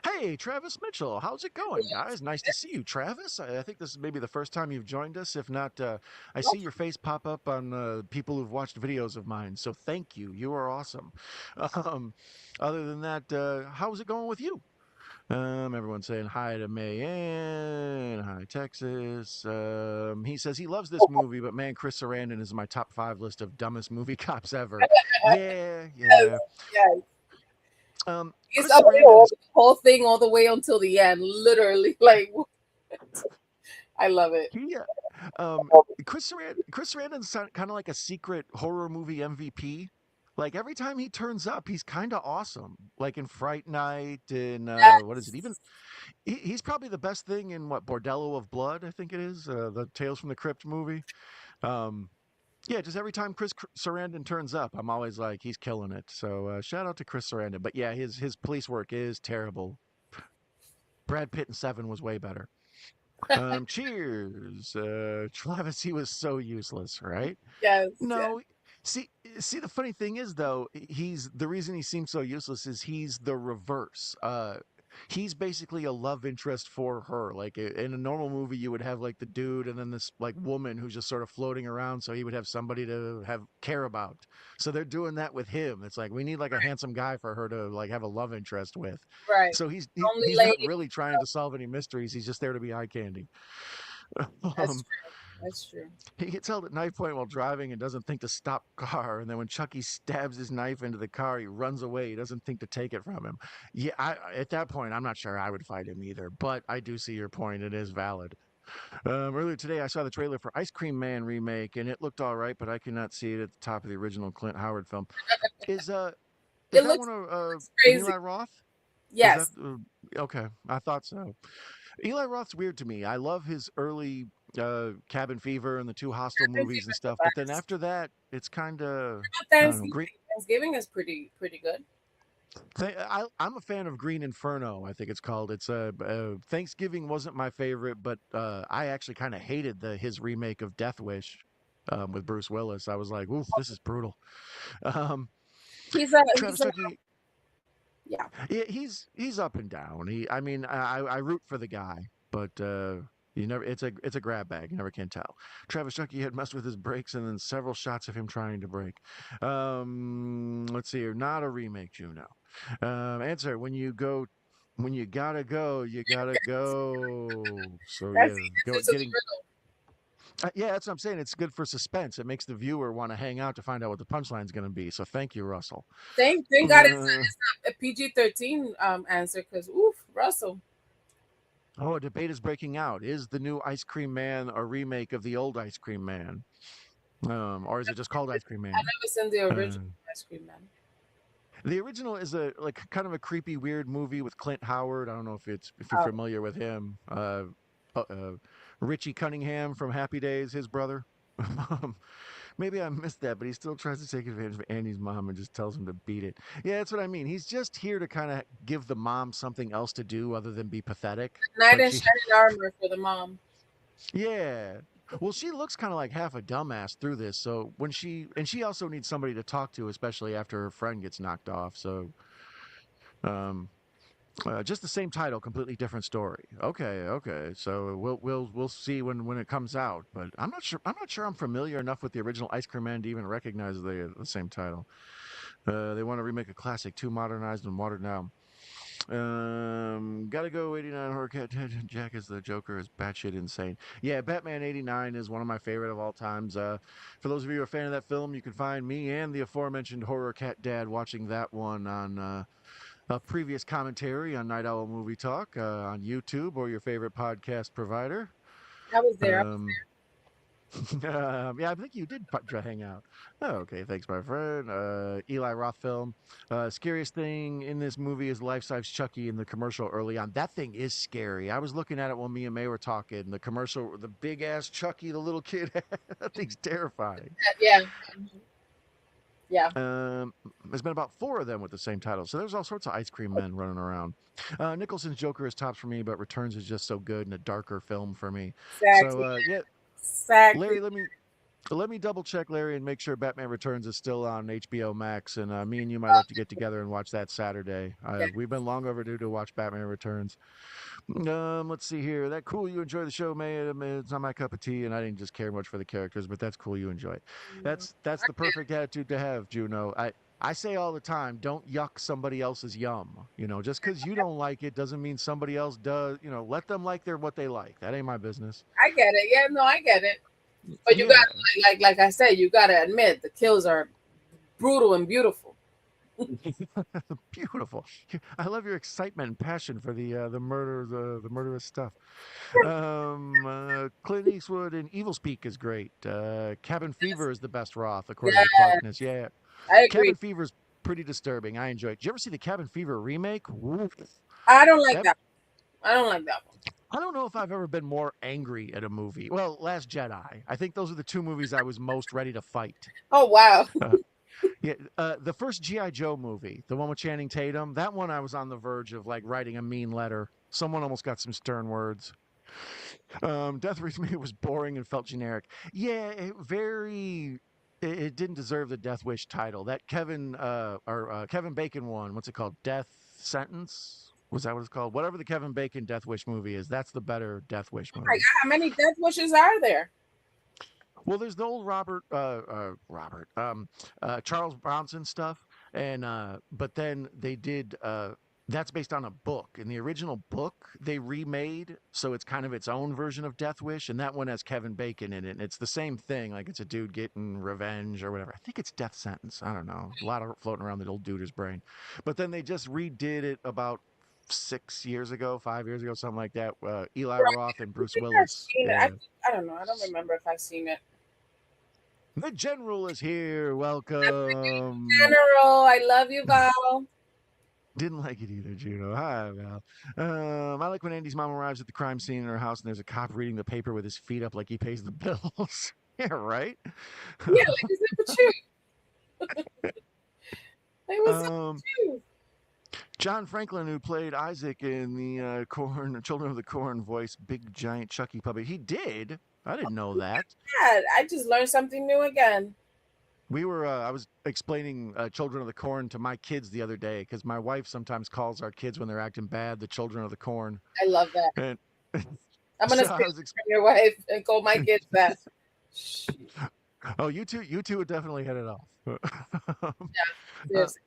Hey, Travis Mitchell, how's it going, guys? Nice to see you, Travis. I think this is maybe the first time you've joined us. If not, I see your face pop up on people who've watched videos of mine. So thank you. You are awesome. Um, other than that, how's it going with you? Everyone's saying hi to Mayan, hi Texas. He says he loves this movie, but man, Chris Sarandon is in my top 5 list of dumbest movie cops ever. Yeah, Yes, yeah. yes. He's Chris up the Sarandon is whole thing all the way until the end, literally. Like, I love it. he. Um, Chris Sarandon's kind of like a secret horror movie MVP. Like every time he turns up, he's kind of awesome. Like in Fright Night and what is it? Even Yes, he's probably the best thing in what Bordello of Blood, I think it is, the Tales from the Crypt movie. Um, yeah, just every time Sarandon turns up, I'm always like he's killing it. So shout out to Chris Sarandon. But yeah, his police work is terrible. Brad Pitt in Seven was way better. Cheers. Travis, he was so useless, right? yes, yes. No, see, the funny thing is though, he's the reason he seems so useless is he's the reverse. He's basically a love interest for her. Like in a normal movie, you would have like the dude and then this like woman who's just sort of floating around, so he would have somebody to have care about. So they're doing that with him. It's like we need like a handsome guy for her to like have a love interest with. Right. So Only he's not lady. really trying to solve any mysteries. He's just there to be eye candy. That's um, true. That's true. he gets held at knife point while driving and doesn't think to stop car. And then when Chucky stabs his knife into the car, he runs away. He doesn't think to take it from him. Yeah, at that point, I'm not sure I would fight him either. But I do see your point. It is valid. Earlier today, I saw the trailer for Ice Cream Man remake, and it looked all right, but I cannot see it at the top of the original Clint Howard film. Is uh is It that one looks an crazy. Eli Roth? Is that Yes. okay? I thought so. Eli Roth's weird to me. I love his early Cabin Fever and the two Hostel Happens movies and even the stuff, but then best. after that, it's kind of I don't know. Thanksgiving. Thanksgiving is pretty good. I'm a fan of Green Inferno. I think it's called. It's Thanksgiving wasn't my favorite, but I actually kind of hated the his remake of Death Wish with Bruce Willis. I was like, oof, this is brutal. Um, Travis He's a Chucky, yeah. yeah, he's up and down. I mean, I root for the guy, but you never. It's a grab bag. You never can tell. Travis Chucky had messed with his brakes, and then several shots of him trying to brake. Let's see here. Not a remake, Juno. Answer: when you gotta go, you gotta go. So That's yeah, the go, answer to the getting. riddle. Yeah, that's what I'm saying. It's good for suspense. It makes the viewer want to hang out to find out what the punchline's going to be. So thank you, Russell. Thank God Uh, it's not a PG-13 answer because oof, Russell. Oh, a debate is breaking out. Is the new Ice Cream Man a remake of the old Ice Cream Man? Or is it just called Ice Cream I Man? never seen the original Uh, Ice Cream Man. the original is a like kind of a creepy, weird movie with Clint Howard. I don't know if you're Oh, familiar with him. Uh, uh, Richie Cunningham from Happy Days, his brother. Maybe I missed that, but he still tries to take advantage of Andy's mom and just tells him to beat it. Yeah, that's what I mean. He's just here to kind of give the mom something else to do other than be pathetic. knight But in she shining armor for the mom. Yeah. Well, she looks kind of like half a dumbass through this. So she also needs somebody to talk to, especially after her friend gets knocked off. So, um, just the same title, completely different story. Okay, okay. So we'll see when it comes out. But I'm not sure I'm familiar enough with the original Ice Cream Man to even recognize the same title. They want to remake a classic, too modernized and watered down. Gotta go 89 horror cat Jack as the Joker is batshit insane. Yeah, Batman 89 is one of my favorite of all times. For those of you who are a fan of that film, you can find me and the aforementioned horror cat dad watching that one on a previous commentary on Night Owl Movie Talk on YouTube or your favorite podcast provider. I was there. I was Um, yeah, I think you did hang out. Oh, okay, thanks, my friend. Eli Roth film. Scariest thing in this movie is life-size Chucky in the commercial early on. That thing is scary. I was looking at it when me and May were talking. The commercial, the big ass Chucky, the little kid. That thing's terrifying. there. Yeah. Mhm. Yeah. There's been about 4 of them with the same title, so there's all sorts of ice cream men running around. Nicholson's Joker is tops for me, but Returns is just so good and a darker film for me. So Exactly. yeah, Exactly. Larry, let me Let me double check, Larry, and make sure Batman Returns is still on HBO Max. And me and you might have to get together and watch that Saturday. Yeah, We've been long overdue to watch Batman Returns. Let's see here. That cool. You enjoy the show, man. I mean, it's not my cup of tea, and I didn't just care much for the characters, but that's cool. You enjoy it. That's the perfect attitude to have, Juno. I say all the time, don't yuck somebody else's yum. Just because you don't like it doesn't mean somebody else does. Let them like what they like. That ain't my business. I get it. Yeah, no, I get it. But you got Yeah. like I said, you gotta admit the kills are brutal and beautiful. Beautiful. I love your excitement and passion for the murder, the murderous stuff. Clint Eastwood in Evil Speak is great. Cabin Yes. Fever is the best Roth, according to Yeah, Clarkness. Yeah, I Cabin agree. Fever is pretty disturbing. I enjoy it. Did you ever see the Cabin Fever remake? Woof. I don't like That that. I don't like that one. I don't know if I've ever been more angry at a movie. Well, Last Jedi. I think those are the two movies I was most ready to fight. Oh wow. Uh, Yeah, the first GI Joe movie, the one with Channing Tatum, that one I was on the verge of like writing a mean letter. Someone almost got some stern words. Death Race me was boring and felt generic. Yeah, it didn't deserve the Death Wish title. That Kevin Bacon one. What's it called? Death Sentence. Was that what it's called? Whatever the Kevin Bacon Death Wish movie is, that's the better Death Wish Oh my movie. God, how many death wishes are there? Well, there's the old Charles Bronson stuff, and but then they did. That's based on a book. In the original book, they remade, so it's kind of its own version of Death Wish, and that one has Kevin Bacon in it. And it's the same thing, like it's a dude getting revenge or whatever. I think it's Death Sentence. I don't know. A lot of floating around the old dude's brain, but then they just redid it about 6 years ago, 5 years ago, something like that. Eli Right. Roth and I Bruce think I've Willis. seen it. Yeah. I don't know. I don't remember if I've seen it. The general is here. Welcome. General, I love you, Val. Didn't like it either, Juno. Hi, Val. I like when Andy's mom arrives at the crime scene in her house and there's a cop reading the paper with his feet up like he pays the bills. Yeah, right. Yeah, like is it with you? Like what's up um, with you? John Franklin, who played Isaac in the Children of the Corn voice, big giant Chucky puppet. He did. I didn't know that. Yeah, I just learned something new again. I was explaining Children of the Corn to my kids the other day because my wife sometimes calls our kids when they're acting bad the Children of the Corn. I love that. And I'm gonna so steal I was it from your wife and call my kids that. Shh. Oh, you two would definitely hit it off. uh, Seriously.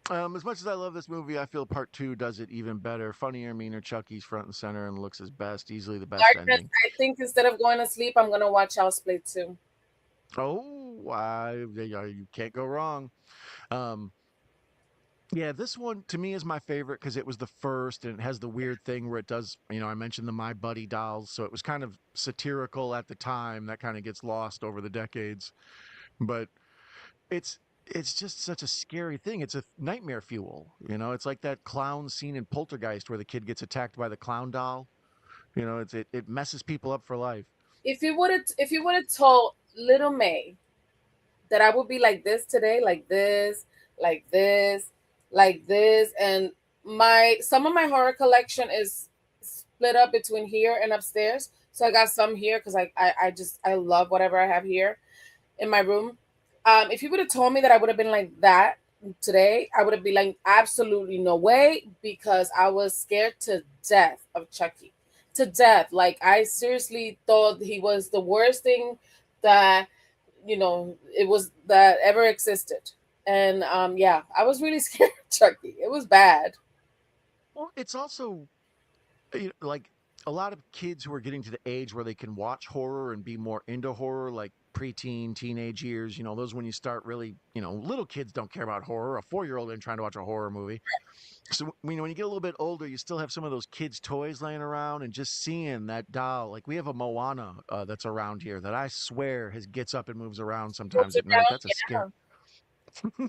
as much as I love this movie, I feel part two does it even better. Funnier, meaner. Chucky's front and center and looks his best. Easily the best Darkness, ending. I think instead of going to sleep, I'm gonna watch House Play 2. Oh, you can't go wrong. Um, yeah, this one to me is my favorite because it was the first and it has the weird thing where it does, I mentioned the My Buddy dolls. So it was kind of satirical at the time. That kind of gets lost over the decades. But It's it's just such a scary thing. It's a nightmare fuel. It's like that clown scene in Poltergeist where the kid gets attacked by the clown doll. It messes people up for life. If you would have told little May that I would be like this today, like this, like this, and my some of my horror collection is split up between here and upstairs. So I got some here because I love whatever I have here in my room. If you would have told me that I would have been like that today, I would have been like, absolutely no way, because I was scared to death of Chucky. To death. Like, I seriously thought he was the worst thing that, it was that ever existed. And yeah, I was really scared of Chucky. It was bad. Well, it's also like a lot of kids who are getting to the age where they can watch horror and be more into horror, like preteen, teenage years. Those when you start really, little kids don't care about horror. A 4-year-old ain't trying to watch a horror movie. So when you get a little bit older, you still have some of those kids' toys laying around, and just seeing that doll. Like we have a Moana that's around here that I swear gets up and moves around Moves sometimes at night. around, That's a scare.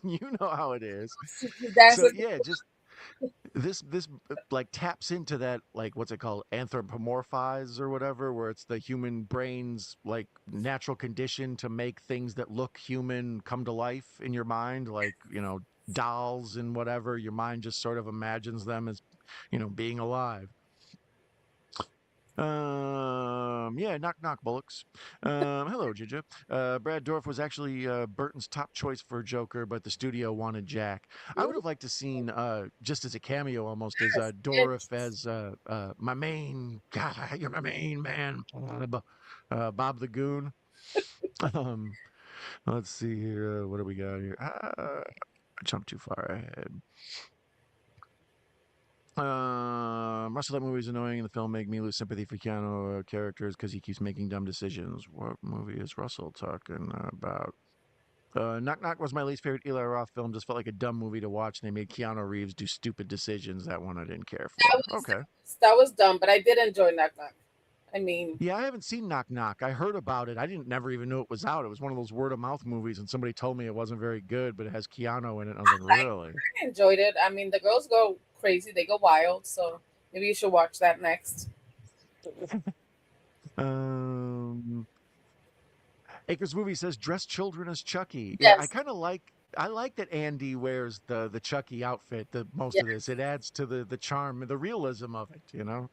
You know how it is. he So dances. yeah, just this like taps into that, like what's it called, anthropomorphize or whatever, where it's the human brain's like natural condition to make things that look human come to life in your mind, like dolls and whatever. Your mind just sort of imagines them as being alive. Yeah, knock knock bullocks. Hello, Ginger. Brad Dourif was actually Burton's top choice for Joker, but the studio wanted Jack. I would Ooh, have liked to seen just as a cameo, almost as yes, Dourif it's as my main guy. You're my main man, Bob the Goon. Um, let's see here. What do we got here? I jumped too far ahead. Russell, that movie is annoying, and the film made me lose sympathy for Keanu characters because he keeps making dumb decisions. What movie is Russell talking about? Knock Knock was my least favorite Eli Roth film. Just felt like a dumb movie to watch, and they made Keanu Reeves do stupid decisions. That one I didn't care that for. was Okay. that was dumb, but I did enjoy Knock Knock. I mean, Yeah, I haven't seen Knock Knock. I heard about it. I didn't never even know it was out. It was one of those word of mouth movies, and somebody told me it wasn't very good, but it has Keanu in it. And I was like, really? I enjoyed it. I mean, the girls go crazy, they go wild. So maybe you should watch that next. Um, Acres Movie says dress children as Chucky. Yeah, Yes, I like that Andy wears the Chucky outfit the most yeah. of this. It adds to the charm and the realism of it, you know.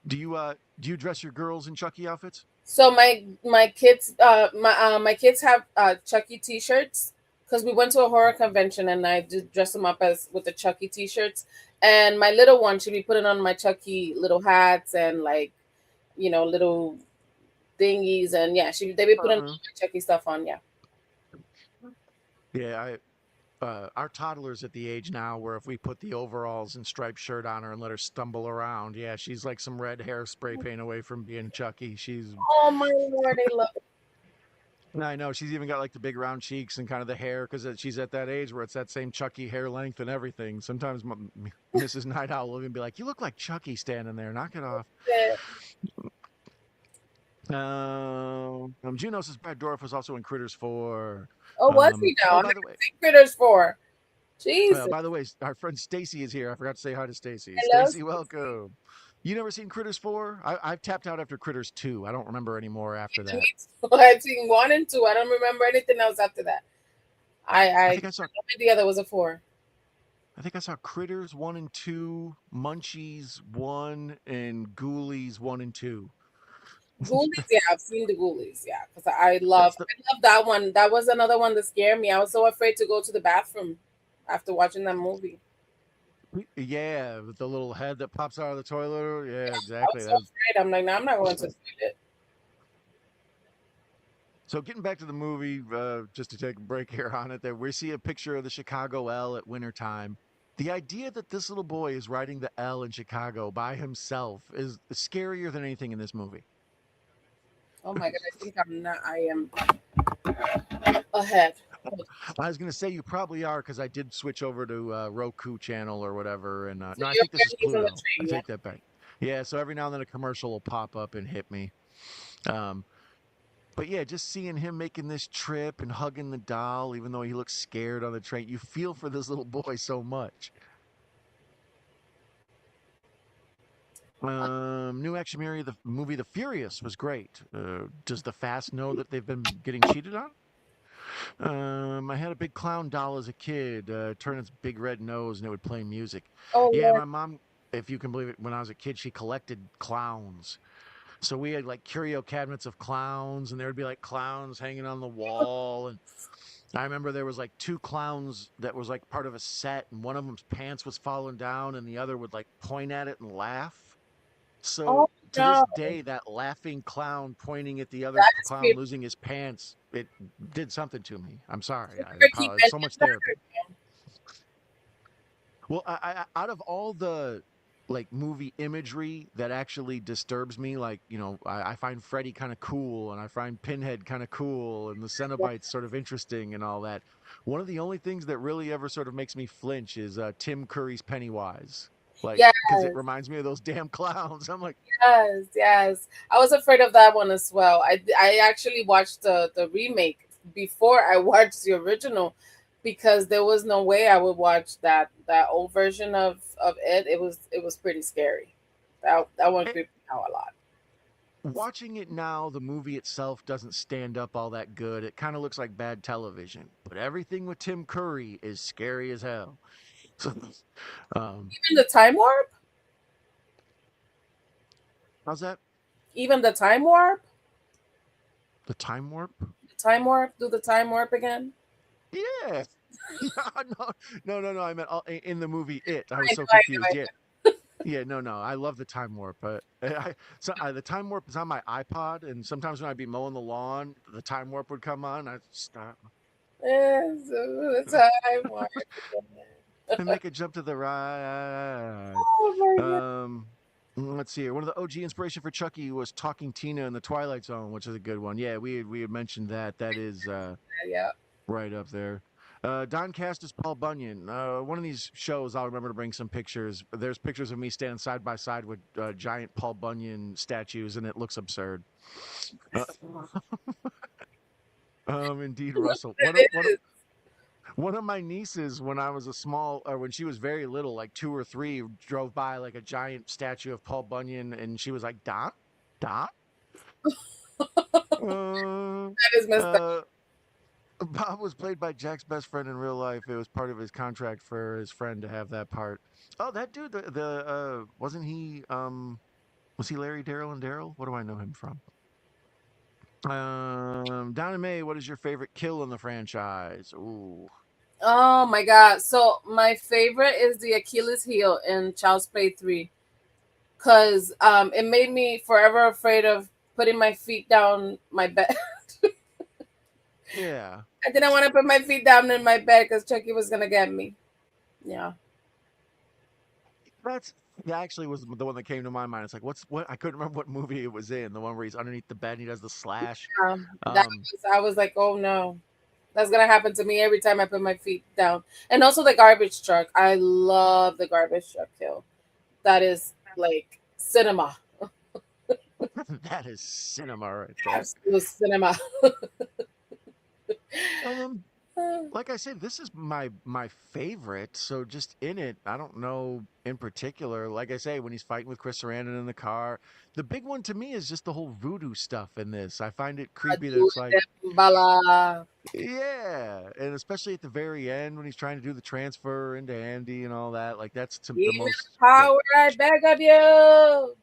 Do you dress your girls in Chucky outfits? So my kids have Chucky T-shirts because we went to a horror convention and I did dress them up as with the Chucky T-shirts. And my little one should be putting on my Chucky little hats and like little thingies, and yeah, they be putting all Uh-huh. my Chucky stuff on. Yeah. Yeah, our toddler's at the age now where if we put the overalls and striped shirt on her and let her stumble around, yeah, she's like some red hair spray paint away from being Chucky. Oh my lord, I love it. I know she's even got like the big round cheeks and kind of the hair because she's at that age where it's that same Chucky hair length and everything. Sometimes Mrs. Night Owl will even be like, "You look like Chucky standing there. Knock it off." Juno says Brad Dourif was also in Critters 4. Oh, was he now? Oh, I by never the way, seen Critters 4. Jesus. our friend Stacy is here. I forgot to say hi to Stacy. Hello, Stacy, Stacy. welcome. You never seen Critters 4? I've tapped out after Critters 2. I don't remember anymore after Me that. too. I've seen 1 and 2. I don't remember anything else after that. I I had think I saw no idea there was a 4. I think I saw Critters 1 and 2, Munchies 1, and Ghoulies 1 and 2. Ghoulies, yeah, I've seen the Ghoulies, yeah, because I That's love the I love that one. That was another one that scared me. I was so afraid to go to the bathroom after watching that movie. yeah, with the little head that pops out of the toilet. Yeah, I exactly. was so That was afraid. I'm like, no, I'm not going to the toilet. So getting back to the movie, just to take a break here on it, that we see a picture of the Chicago L at wintertime. The idea that this little boy is riding the L in Chicago by himself is scarier than anything in this movie. Oh my god, I think I'm not. I am ahead. I was going to say you probably are because I did switch over to Roku channel or whatever. And So no, I you're think this is where he's on the Pluto. I train, yeah. take that back. Yeah, so every now and then a commercial will pop up and hit me. Um, But yeah, just seeing him making this trip and hugging the doll, even though he looks scared on the train, you feel for this little boy so much. New action movie The Furious was great. Does the Fast know that they've been getting cheated on? I had a big clown doll as a kid, turn its big red nose and it would play music. Oh Yeah, Lord. my mom, if you can believe it, when I was a kid, she collected clowns. So we had like curio cabinets of clowns, and there would be like clowns hanging on the wall. And I remember there was like two clowns that was like part of a set, and one of them's pants was falling down, and the other would like point at it and laugh. Oh So to this no. day, that laughing clown pointing at the other That is clown creepy. losing his pants, it did something to me. I'm sorry. You I better keep apologize. So mentioning much that. therapy. Well, out of all the like movie imagery that actually disturbs me, like I find Freddy kind of cool, and I find Pinhead kind of cool, and the Cenobites sort of interesting, and all that. One of the only things that really ever sort of makes me flinch is Tim Curry's Pennywise, like Yes, because it reminds me of those damn clowns. I'm like, yes, yes. I was afraid of that one as well. I actually watched the remake before I watched the original because there was no way I would watch that old version of it. It was pretty scary. That one eh, creeped me out a lot. watching it now, the movie itself doesn't stand up all that good. It kind of looks like bad television, but everything with Tim Curry is scary as hell. So, um, Even the time warp. How's that? Even the time warp, The time warp? do the time warp again. Yeah. No, no. I meant in the movie It. I was I so know, I know, confused. I Yeah, yeah. No. I love the time warp, but the time warp is on my iPod, and sometimes when I'd be mowing the lawn, the time warp would come on. I stop know. It's the time warp and again. make a jump to the right. Oh my god. Um, let's see here. One of the OG inspiration for Chucky was Talking Tina in the Twilight Zone, which is a good one. Yeah, we had mentioned that. That is Yeah. right up there. Don Cast is Paul Bunyan. One of these shows, I'll remember to bring some pictures. There's pictures of me standing side by side with giant Paul Bunyan statues, and it looks absurd. Uh, indeed, Russell. It is. One of my nieces, when I was a small, or when she was very little, like 2 or 3, drove by like a giant statue of Paul Bunyan, and she was like, "Don, Don." Uh, That is messed up. uh, Bob was played by Jack's best friend in real life. It was part of his contract for his friend to have that part. Oh, that dude, the wasn't he was he Larry Daryl and Daryl? What do I know him from? Donna May, what is your favorite kill in the franchise? Ooh. Oh my god. So my favorite is the Achilles heel in Child's Play 3. Cause it made me forever afraid of putting my feet down my bed. Yeah. I didn't want to put my feet down in my bed because Chucky was gonna get me. Yeah. That's that actually was the one that came to my mind. It's like what I couldn't remember what movie it was in. The one where he's underneath the bed and he does the slash. That Um was, I was like, oh no. That's gonna happen to me every time I put my feet down. And also the garbage truck. I love the garbage truck kill. That is like cinema. that is cinema right there. Absolute cinema. Um like I said, this is my favorite. So just in it, I don't know in particular. Like I say, when he's fighting with Chris Sarandon in the car, the big one to me is just the whole voodoo stuff in this. I find it creepy that it's like, Bala. yeah, and especially at the very end when he's trying to do the transfer into Andy and all that. Like that's the Give me most. the power, I beg of you.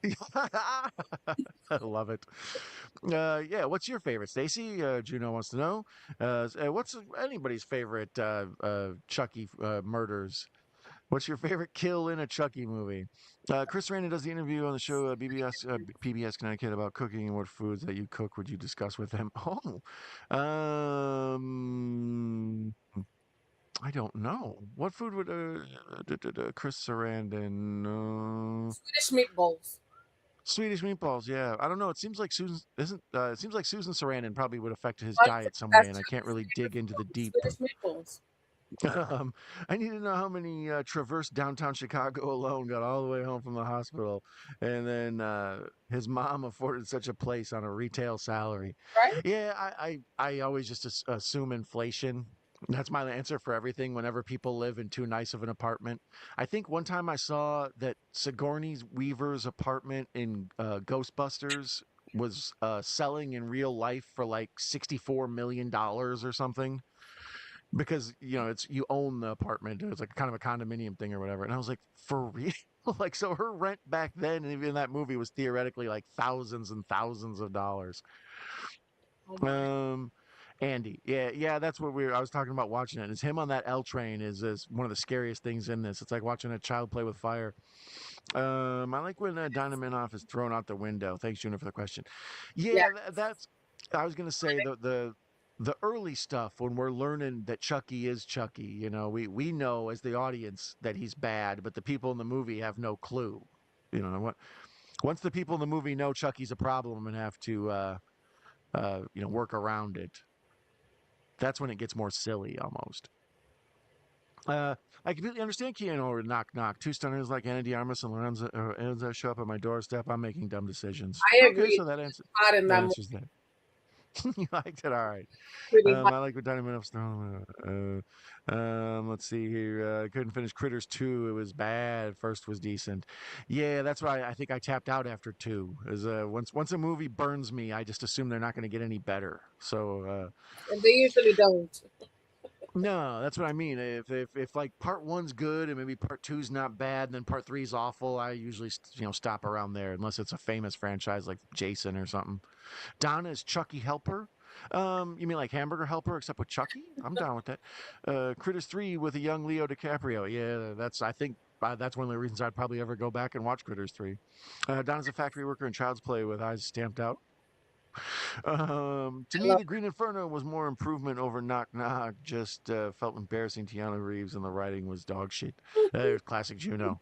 I love it. Yeah, what's your favorite, Stacy? Juno wants to know. What's anybody's favorite Chucky murders? What's your favorite kill in a Chucky movie? Chris Sarandon does the interview on the show PBS Connecticut about cooking and what foods that you cook would you discuss with him? Oh, I don't know. What food would Chris Sarandon? Swedish meatballs. Swedish meatballs, yeah. I don't know. It seems like Susan isn't. It seems like Susan Sarandon probably would affect his diet some way, That's and I can't really dig into the deep. Swedish meatballs. Um, I need to know how many traversed downtown Chicago alone got all the way home from the hospital, and then his mom afforded such a place on a retail salary. Right? Yeah, I always just assume inflation. That's my answer for everything. Whenever people live in too nice of an apartment, I think one time I saw that Sigourney Weaver's apartment in Ghostbusters was selling in real life for like $64 million or something because it's you own the apartment. It's like kind of a condominium thing or whatever. And I was like, for real? Like, so her rent back then, and even in that movie, was theoretically like thousands and thousands of dollars. Oh my. Um, Andy, yeah, that's what I was talking about watching it. Is him on that L train is one of the scariest things in this. It's like watching a child play with fire. I like when Dinah Minoff is thrown out the window. Thanks, Juna, for the question. Yeah. Yeah, that's. I was gonna say the early stuff when we're learning that Chucky is Chucky. We know as the audience that he's bad, but the people in the movie have no clue. What? Once the people in the movie know Chucky's a problem and have to work around it, that's when it gets more silly almost. Uh, I completely understand Keanu or knock knock. Two stunners like Anna Diarmas and Lorenzo show up at my doorstep. I'm making dumb decisions. I Okay, agree. so Hot in that that movie. answers that. You liked it, all right. Pretty hot. I like what Dynamite let's see here. I couldn't finish Critters 2. It was bad. First was decent. Yeah, that's why I think I tapped out after 2. Is once a movie burns me, I just assume they're not going to get any better. So And they usually don't. No, that's what I mean. If like part one's good and maybe part two's not bad, and then part three's awful, I usually stop around there unless it's a famous franchise like Jason or something. Donna is Chucky Helper. You mean like Hamburger Helper except with Chucky? I'm down with that. Critters 3 with a young Leo DiCaprio. Yeah, that's one of the reasons I'd probably ever go back and watch Critters 3. Donna's a factory worker in Child's Play with eyes stamped out. To I me, love the Green Inferno was more improvement over Knock Knock. Just felt embarrassing. Keanu Reeves and the writing was dog shit. There's classic Juno.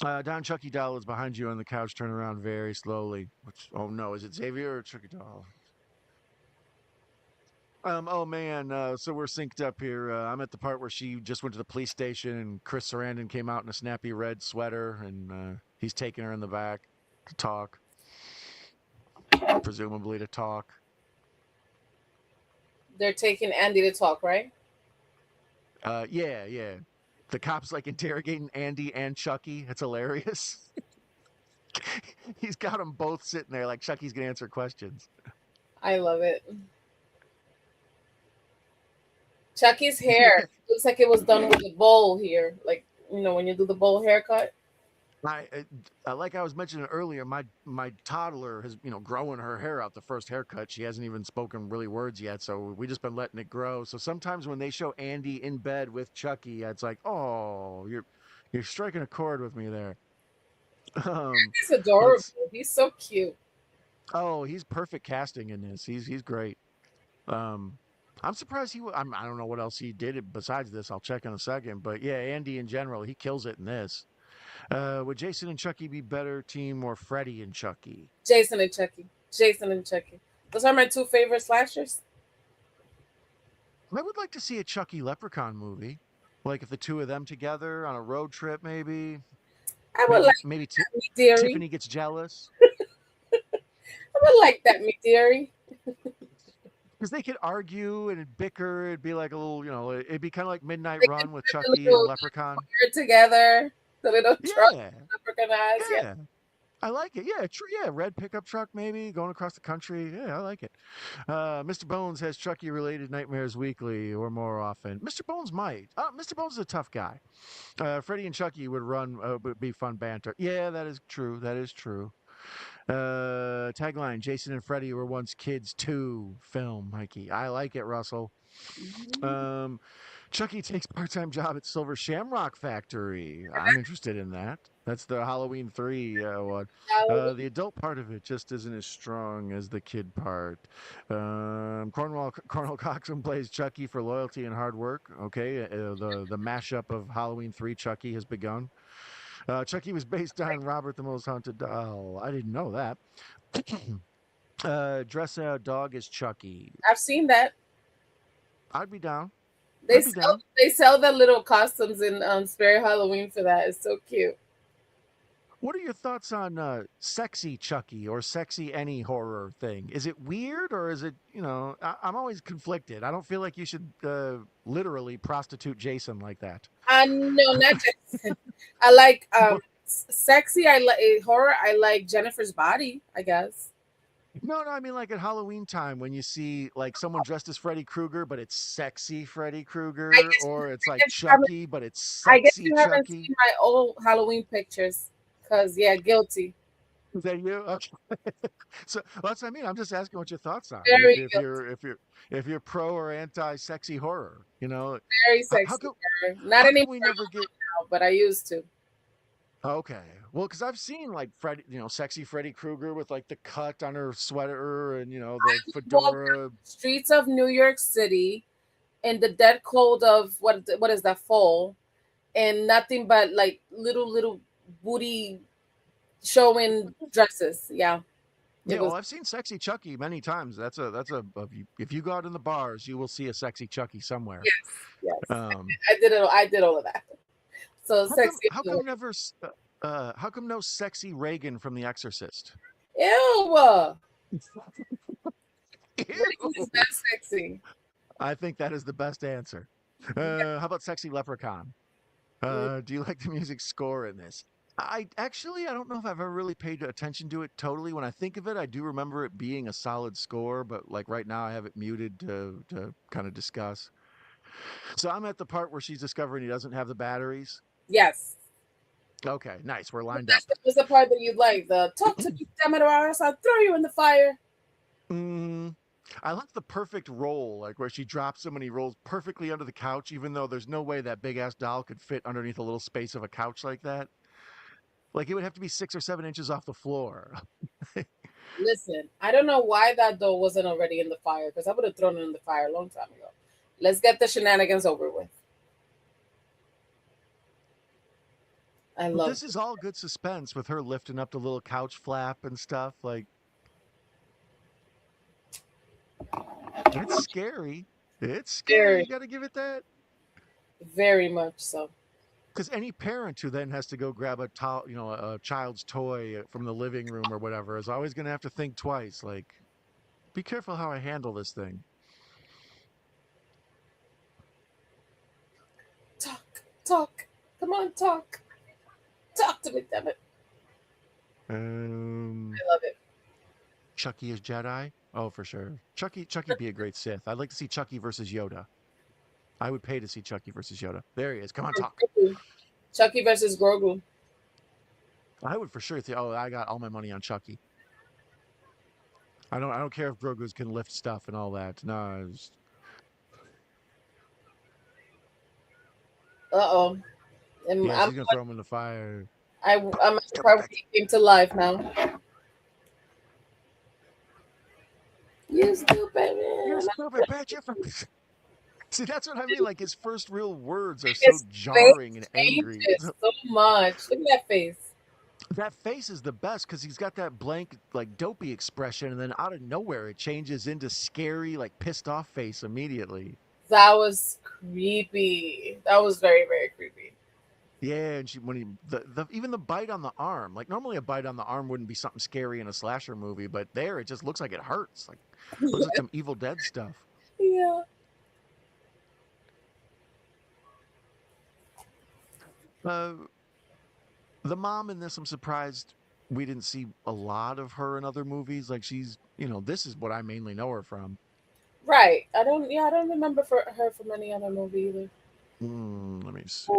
Don Chucky Doll is behind you on the couch. Turn around very slowly. Oh no, is it Xavier or Chucky Doll? Oh man, so we're synced up here. I'm at the part where she just went to the police station and Chris Sarandon came out in a snappy red sweater and he's taking her in the back to talk, presumably to talk. they're taking Andy to talk, right? Yeah, yeah. The cops like interrogating Andy and Chucky. It's hilarious. He's got them both sitting there like Chucky's gonna answer questions. I love it. Chucky's hair looks like it was done with a bowl here, like when you do the bowl haircut. I, like I was mentioning earlier, my toddler has growing her hair out the first haircut. She hasn't even spoken really words yet, so we just been letting it grow. So sometimes when they show Andy in bed with Chucky, it's like, oh, you're striking a chord with me there. Um, He's adorable. let's. He's so cute. Oh, he's perfect casting in this. He's great. Um, I'm surprised I don't know what else he did besides this. I'll check in a second, but yeah, Andy in general, he kills it in this. Would Jason and Chucky be better team or Freddy and Chucky? Jason and Chucky. Jason and Chucky. Those are my two favorite slashers. I would like to see a Chucky Leprechaun movie. Like if the two of them together on a road trip, maybe. I would Maybe like maybe that, me dearie. Tiffany gets jealous I would like that, me dearie. because they could argue and bicker. It'd be like a little, it'd be kind of like Midnight They can Run with put the Chucky and little Leprechaun. fire together, the little truck, Yeah, recognize. Yeah. yeah. I like it. Yeah, true. Yeah, red pickup truck maybe going across the country. Yeah, I like it. Mr. Bones has Chucky related nightmares weekly or more often. Mr. Bones might. Mr. Bones is a tough guy. Freddie and Chucky would be fun banter. Yeah, that is true. That is true. Tagline: Jason and Freddie were once kids too. Film, Mikey. I like it, Russell. Mhm. Um, Chucky takes part-time job at Silver Shamrock Factory. I'm interested in that. That's the Halloween 3 one. The adult part of it just isn't as strong as the kid part. Cornwall Coxon plays Chucky for loyalty and hard work. Okay, the mashup of Halloween 3 Chucky has begun. Chucky was based on Robert the Most Haunted Doll. I didn't know that. Dress a dog as Chucky. I've seen that. I'd be down. They I'd be sell down. they sell the little costumes in Spirit Halloween for that. It's so cute. What are your thoughts on sexy Chucky or sexy any horror thing? Is it weird or is it, I'm always conflicted. I don't feel like you should literally prostitute Jason like that. No, not Jason. I like sexy. I like horror. I like Jennifer's Body, I guess. No, no, I mean like at Halloween time when you see like someone dressed as Freddy Krueger, but it's sexy Freddy I Krueger, guess, or it's I like guess you haven't, Chucky, but it's I guess sexy you haven't Chucky. seen my old Halloween pictures. Cause yeah, guilty. Is that you? Okay. So well, that's what I mean. I'm just asking what your thoughts are. If Very if guilty. you're if you're if you're pro or anti sexy horror, Very how sexy. come Not how anymore come we never get now, but I used to. okay? Well, because I've seen like Freddy, sexy Freddy Krueger with like the cut on her sweater and the Walk fedora. streets of New York City in the dead cold of what is that fall, and nothing but like little booty showing dresses. Yeah, it Yeah, was. well, I've seen sexy Chucky many times. If you go out in the bars, you will see a sexy Chucky somewhere. Yes, yes. Um, I did it. I did all of that. So how come sexy. how come never how come no sexy Reagan from The Exorcist? Ew. Reagan is Ew. not sexy. I think that is the best answer. How about sexy Leprechaun? Mm, Do you like the music score in this? I don't know if I've ever really paid attention to it totally. When I think of it, I do remember it being a solid score, but like right now I have it muted to kind of discuss. So I'm at the part where she's discovering he doesn't have the batteries. Yes. Okay, nice. We're lined up. That was the part that you like. The talk to me, damn it, or else I'll throw you in the fire. Mm, I like the perfect roll, like where she drops him and he rolls perfectly under the couch, even though there's no way that big ass doll could fit underneath a little space of a couch like that. Like it would have to be 6 or 7 inches off the floor. Listen, I don't know why that doll wasn't already in the fire because I would have thrown it in the fire a long time ago. Let's get the shenanigans over with. I But love this is all good suspense with her lifting up the little couch flap and stuff. Like it's scary. It's scary. very, You got to give it that. very much so. Because any parent who then has to go grab a child's toy from the living room or whatever is always going to have to think twice. Like, be careful how I handle this thing. Talk, talk. Come on, talk. Talk to me, damn it. Um, I love it. Chucky as Jedi? Oh, for sure. Chucky'd be a great Sith. I'd like to see Chucky versus Yoda. I would pay to see Chucky versus Yoda. There he is. Come on, talk. Grogu. Chucky versus Grogu. I would for sure say, oh, I got all my money on Chucky. I don't care if Grogu's can lift stuff and all that. No, Uh-oh. yes, he's gonna throw him in the fire. I'm at the part where he came to life now. You stupid You're man. stupid bitch. See, that's what I mean. Like his first real words are so His jarring face and angry. changes so much. Look at that face. That face is the best because he's got that blank, like dopey expression, and then out of nowhere it changes into scary, like pissed off face immediately. That was creepy. That was very, very creepy. Yeah, and when he even the bite on the arm, like normally a bite on the arm wouldn't be something scary in a slasher movie, but there it just looks like it hurts. Like looks like some Evil Dead stuff. Yeah. Uh, the mom in this, I'm surprised we didn't see a lot of her in other movies. Like this is what I mainly know her from. Right. I don't remember for her from any other movie either. Let me see.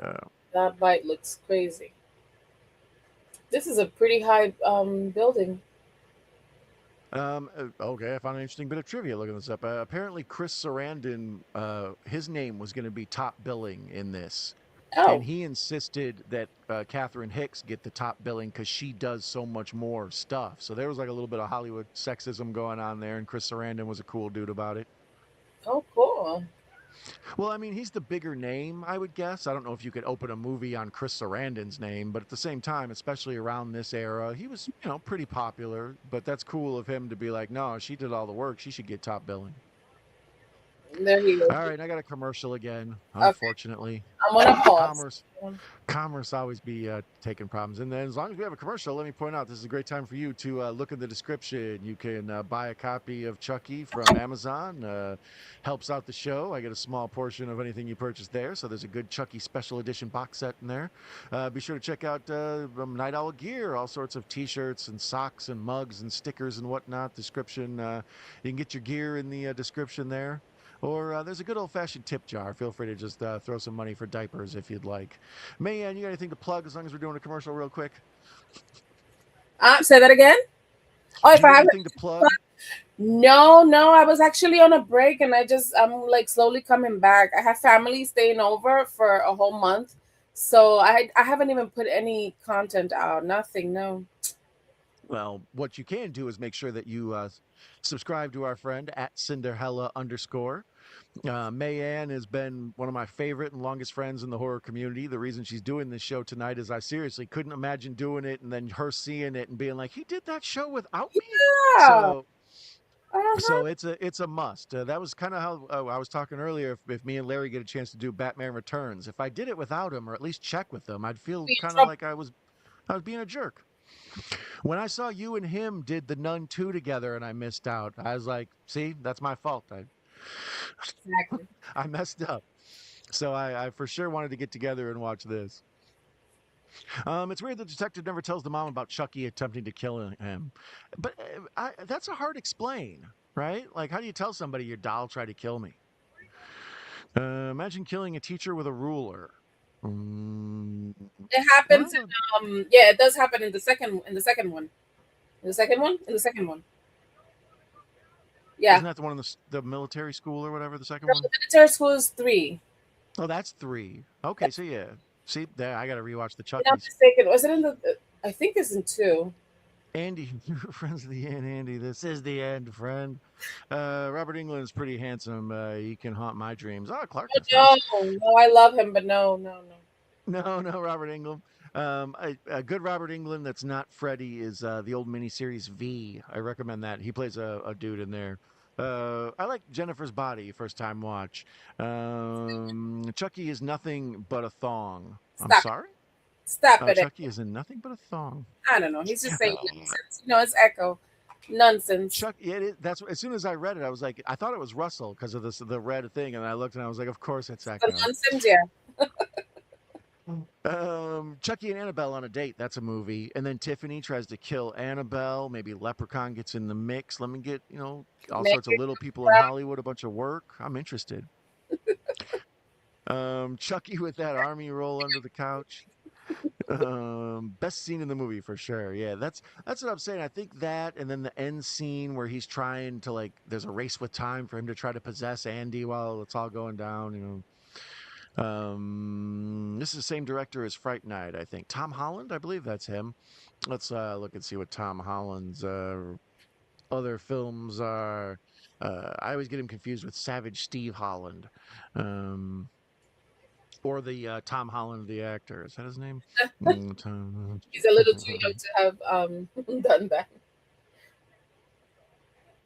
Oh, that bite looks crazy. This is a pretty high building. Okay, I found an interesting bit of trivia looking this up. Apparently, Chris Sarandon, his name was going to be top billing in this. And Oh, he insisted that Catherine Hicks get the top billing because she does so much more stuff. So there was like a little bit of Hollywood sexism going on there, and Chris Sarandon was a cool dude about it. oh cool. Well, I mean, he's the bigger name, I would guess. I don't know if you could open a movie on Chris Sarandon's name, but at the same time, especially around this era, he was, pretty popular. But that's cool of him to be like, no, she did all the work. She should get top billing. There he is. All right, I got a commercial again, Okay. unfortunately. I'm gonna pause. Commerce commerce always be taking problems. And then as long as we have a commercial, let me point out this is a great time for you to look in the description. You can buy a copy of Chucky from Amazon. Helps out the show. I get a small portion of anything you purchase there. So there's a good Chucky special edition box set in there. Be sure to check out Night Owl gear, all sorts of t-shirts and socks and mugs and stickers and whatnot. Description. You can get your gear in the description there. Or there's a good old-fashioned tip jar. Feel free to just throw some money for diapers if you'd like. Man, you got anything to plug as long as we're doing a commercial real quick? Say that again. Oh, Do if you I got have anything to plug? no, I was actually on a break and I'm like slowly coming back. I have family staying over for a whole month. So I haven't even put any content out. Nothing, no. Well, what you can do is make sure that you subscribe to our friend at Cinderella underscore. Mayanne has been one of my favorite and longest friends in the horror community. The reason she's doing this show tonight is I seriously couldn't imagine doing it and then her seeing it and being like, he did that show without me. Yeah. So Uh-huh. So it's a must. That was kind of how I was talking earlier. If me and Larry get a chance to do Batman Returns, if I did it without him or at least check with him, I'd feel Be in kind of trouble. like I was being a jerk. When I saw you and him did the Nun 2 together and I missed out, I was like, see, that's my fault. I Exactly. I messed up. So I for sure wanted to get together and watch this. It's weird the detective never tells the mom about Chucky attempting to kill him, but that's a hard explain, right? Like, how do you tell somebody your doll tried to kill me? Imagine killing a teacher with a ruler. Mm, It happens well, in yeah, it does happen in the second one. In the second one? In the second one. Yeah. isn't that the one in the military school or whatever? The second No, one? military school is three. Oh, that's three. Okay, so yeah. See, there I got to rewatch the If I'm not Chuckies. mistaken. Was it in the I think it's in two. Andy, you were friends of the end, Andy. This is the end, friend. Robert England's pretty handsome. He can haunt my dreams. Oh, Clark, that's nice. Oh no, no, I love him, but no, no, no. No, no, Robert Englund. A good Robert Englund that's not Freddy is the old miniseries V. I recommend that. He plays a dude in there. I like Jennifer's Body, first time watch. Chucky is nothing but a thong. I'm Stop it. sorry? Stop it. Chucky is in nothing but a thong. I don't know. He's just saying nonsense. It's Echo. Nonsense. Chuck, yeah, that's as soon as I read it, I was like, I thought it was Russell because of the red thing, and I looked and I was like, of course it's The Echo. nonsense, yeah. Chucky and Annabelle on a date. That's a movie. And then Tiffany tries to kill Annabelle. Maybe Leprechaun gets in the mix. Let me get, all Make sorts of it little people in proud. Hollywood, a bunch of work. I'm interested. Chucky with that army roll under the couch. Best scene in the movie for sure. Yeah, that's what I'm saying. I think that, and then the end scene where he's trying to there's a race with time for him to try to possess Andy while it's all going down. This is the same director as Fright Night, I think. Tom Holland, I believe that's him. Let's look and see what Tom Holland's other films are. I always get him confused with Savage Steve Holland, um, or the Tom Holland, the actor. Is that his name? Tom. He's a little too young to have done that.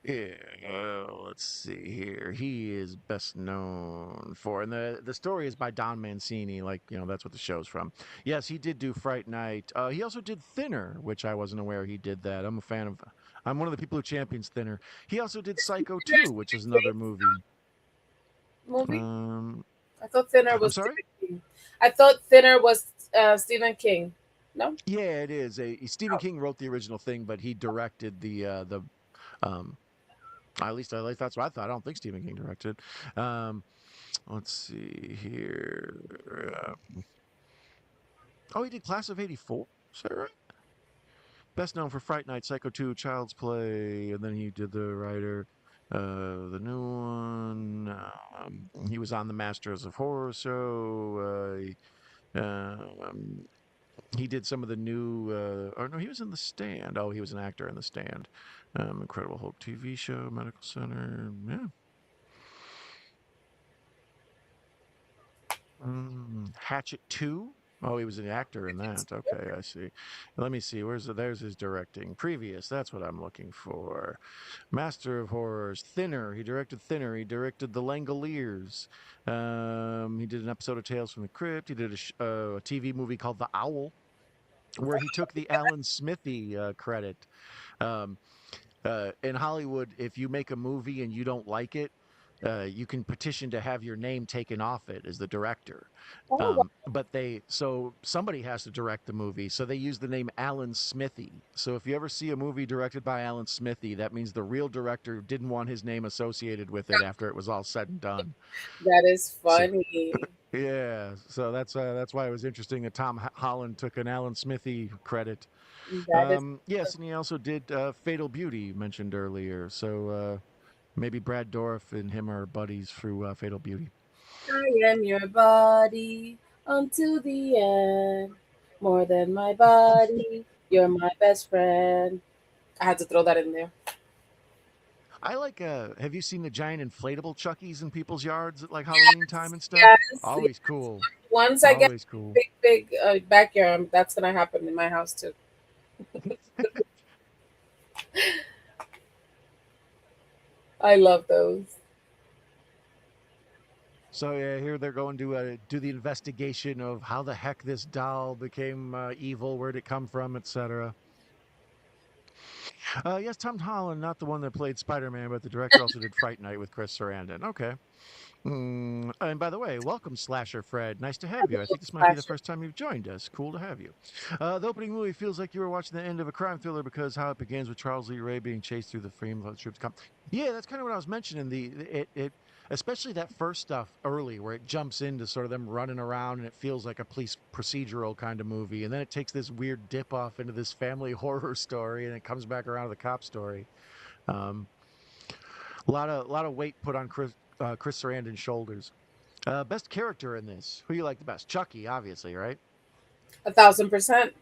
Yeah, let's see here. He is best known for, and the story is by Don Mancini. That's what the show's from. Yes, he did do Fright Night. He also did Thinner, which I wasn't aware he did that. I'm a fan of. I'm one of the people who champions Thinner. He also did Psycho 2, which is another movie. Movie? Um, I thought Thinner I'm was sorry. Stephen King. I thought Thinner was Stephen King. No? Yeah, it is. Stephen King wrote the original thing, but he directed the um. At least that's what I thought. I don't think Stephen King directed. Um, Let's see here. Oh, he did Class of '84. Is that right? Best known for Fright Night, Psycho 2, Child's Play, and then he did the writer, the new one. He was on the Masters of Horror show. He did some of the new. Or no, he was in The Stand. Oh, he was an actor in The Stand. Incredible Hulk TV show, Medical Center. Yeah. Hatchet 2? Oh, he was an actor in that. Okay, I see. Let me see. There's his directing. Previous, that's what I'm looking for. Master of Horrors, Thinner. He directed Thinner. He directed The Langoliers. He did an episode of Tales from the Crypt. He did a TV movie called The Owl, where he took the Alan Smithy credit. Um, in Hollywood, if you make a movie and you don't like it, you can petition to have your name taken off it as the director. Oh, wow. So somebody has to direct the movie. So they use the name Alan Smithy. So if you ever see a movie directed by Alan Smithy, that means the real director didn't want his name associated with it after it was all said and done. That is So funny. yeah, so that's why it was interesting that Tom Holland took an Alan Smithy credit. That is Yes, and he also did Fatal Beauty mentioned earlier. So maybe Brad Dourif and him are buddies through Fatal Beauty. I am your body until the end. More than my body, you're my best friend. I had to throw that in there. I like. Have you seen the giant inflatable Chuckies in people's yards at Halloween time and stuff? Yes, yes. Always cool. Once I get Always cool. big, big backyard, that's gonna happen in my house too. I love those. So yeah, here they're going to do the investigation of how the heck this doll became evil, where'd it come from, etc. Yes, Tom Holland, not the one that played Spider-Man, but the director also did Fright Night with Chris Sarandon. Okay. And by the way, welcome, Slasher Fred. Nice to I have you. I think love this might be the slasher. first time you've joined us. Cool to have you. The opening movie feels like you were watching the end of a crime thriller because how it begins with Charles Lee Ray being chased through the frame of the troops come. Yeah, that's kind of what I was mentioning. especially that first stuff early where it jumps into sort of them running around and it feels like a police procedural kind of movie, and then it takes this weird dip off into this family horror story, and it comes back around to the cop story. Um, a lot of weight put on Chris Sarandon's shoulders. Best character in this? Who you like the best? Chucky, obviously, right? 1,000%.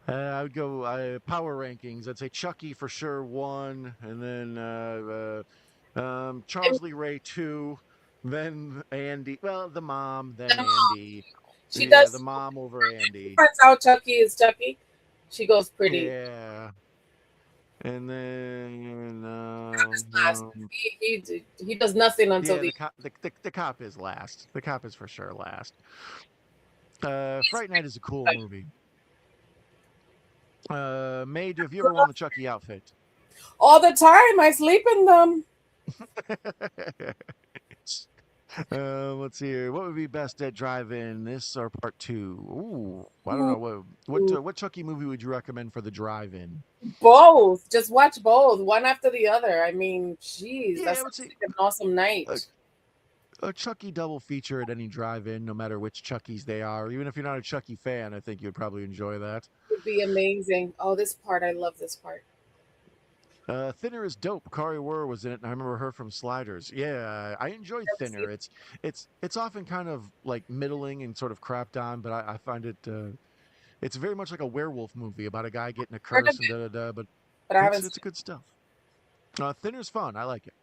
I would go power rankings. I'd say Chucky for sure one, and then And Charles Lee Ray two, then Andy. Well, the mom, then the Andy. she Yeah, the does mom over Andy. finds out Chucky is Chucky. She goes pretty Yeah, and then last. He does nothing until yeah, the the cop is last. The cop is for sure last. Fright Night is a cool like, movie. May, have you ever worn the Chucky outfit? all the time. I sleep in them. Let's see here. What would be best at drive-in? This or part two? Ooh, I don't Ooh, know. What Chucky movie would you recommend for the drive-in? both. Just watch both, one after the other. I mean, jeez, that Yeah, I would sounds say like an awesome a, night. a Chucky double feature at any drive-in, no matter which Chuckies they are. Even if you're not a Chucky fan, I think you'd probably enjoy that. Would be amazing. Oh, this part, I love this part. Thinner is dope. Kari Wurr was in it, and I remember her from Sliders. Yeah, I enjoyed Never seen Thinner. It's often kind of like middling and sort of crapped on, but I find it it's very much like a werewolf movie about a guy getting a heard of curse and it, da da da. But but I haven't it's seen good stuff. Thinner's fun. I like it.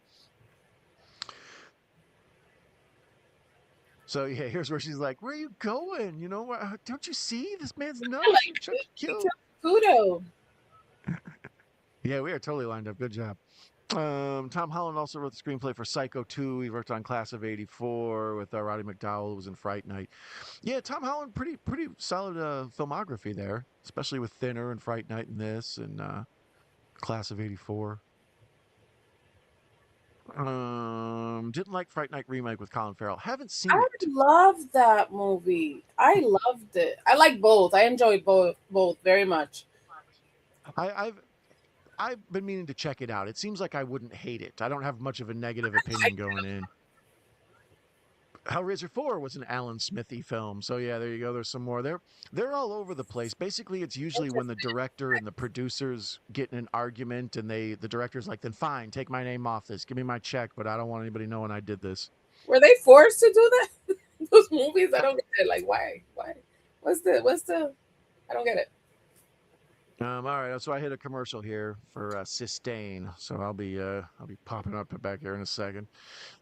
So yeah, here's where she's like, "Where are you going? You know, don't you see this man's it. nose? Like Chucky he killed." killed Kudo. Yeah, we are totally lined up. Good job. Tom Holland also wrote the screenplay for Psycho 2. He worked on Class of '84 with Roddy McDowell, who was in Fright Night. Yeah, Tom Holland, pretty solid filmography there, especially with Thinner and Fright Night and this and Class of '84. Didn't like Fright Night remake with Colin Farrell. Haven't seen I it. love that movie. I loved it. I like both. I enjoyed both very much. I, I've I've been meaning to check it out. It seems like I wouldn't hate it. I don't have much of a negative opinion going in. Hellraiser 4 was an Alan Smithy film. So yeah, there you go. There's some more. They're all over the place. Basically, it's usually when the director and the producers get in an argument and the director's like, "Then fine, take my name off this. Give me my check, but I don't want anybody knowing I did this." Were they forced to do that? Those movies, I don't get it. Like, why? Why? What's the? I don't get it. All right, so I hit a commercial here for Sistane, so I'll be popping up back here in a second.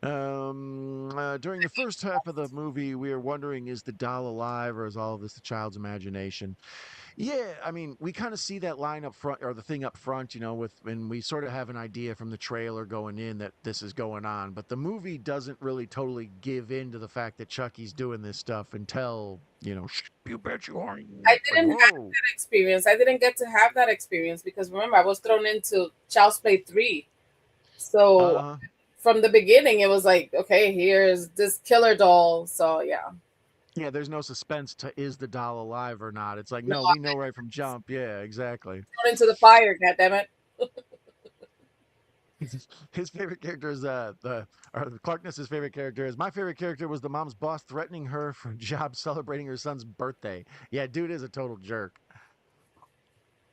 During the first half of the movie, we are wondering, is the doll alive or is all of this the child's imagination? Yeah, I mean, we kind of see that line up front or the thing up front, and we sort of have an idea from the trailer going in that this is going on, but the movie doesn't really totally give in to the fact that Chucky's doing this stuff until, you bet you are. I Like, didn't have whoa. that experience. I didn't get to have that experience because remember I was thrown into Child's Play 3. So Uh, from the beginning it was like, okay, here's this killer doll. So yeah. yeah, there's no suspense to is the doll alive or not. It's like, No, no, we know right from jump. Yeah, exactly. thrown into the fire, God damn it. His favorite character is Clarkness's favorite character is my favorite character was the mom's boss threatening her for a job celebrating her son's birthday. Yeah, dude is a total jerk.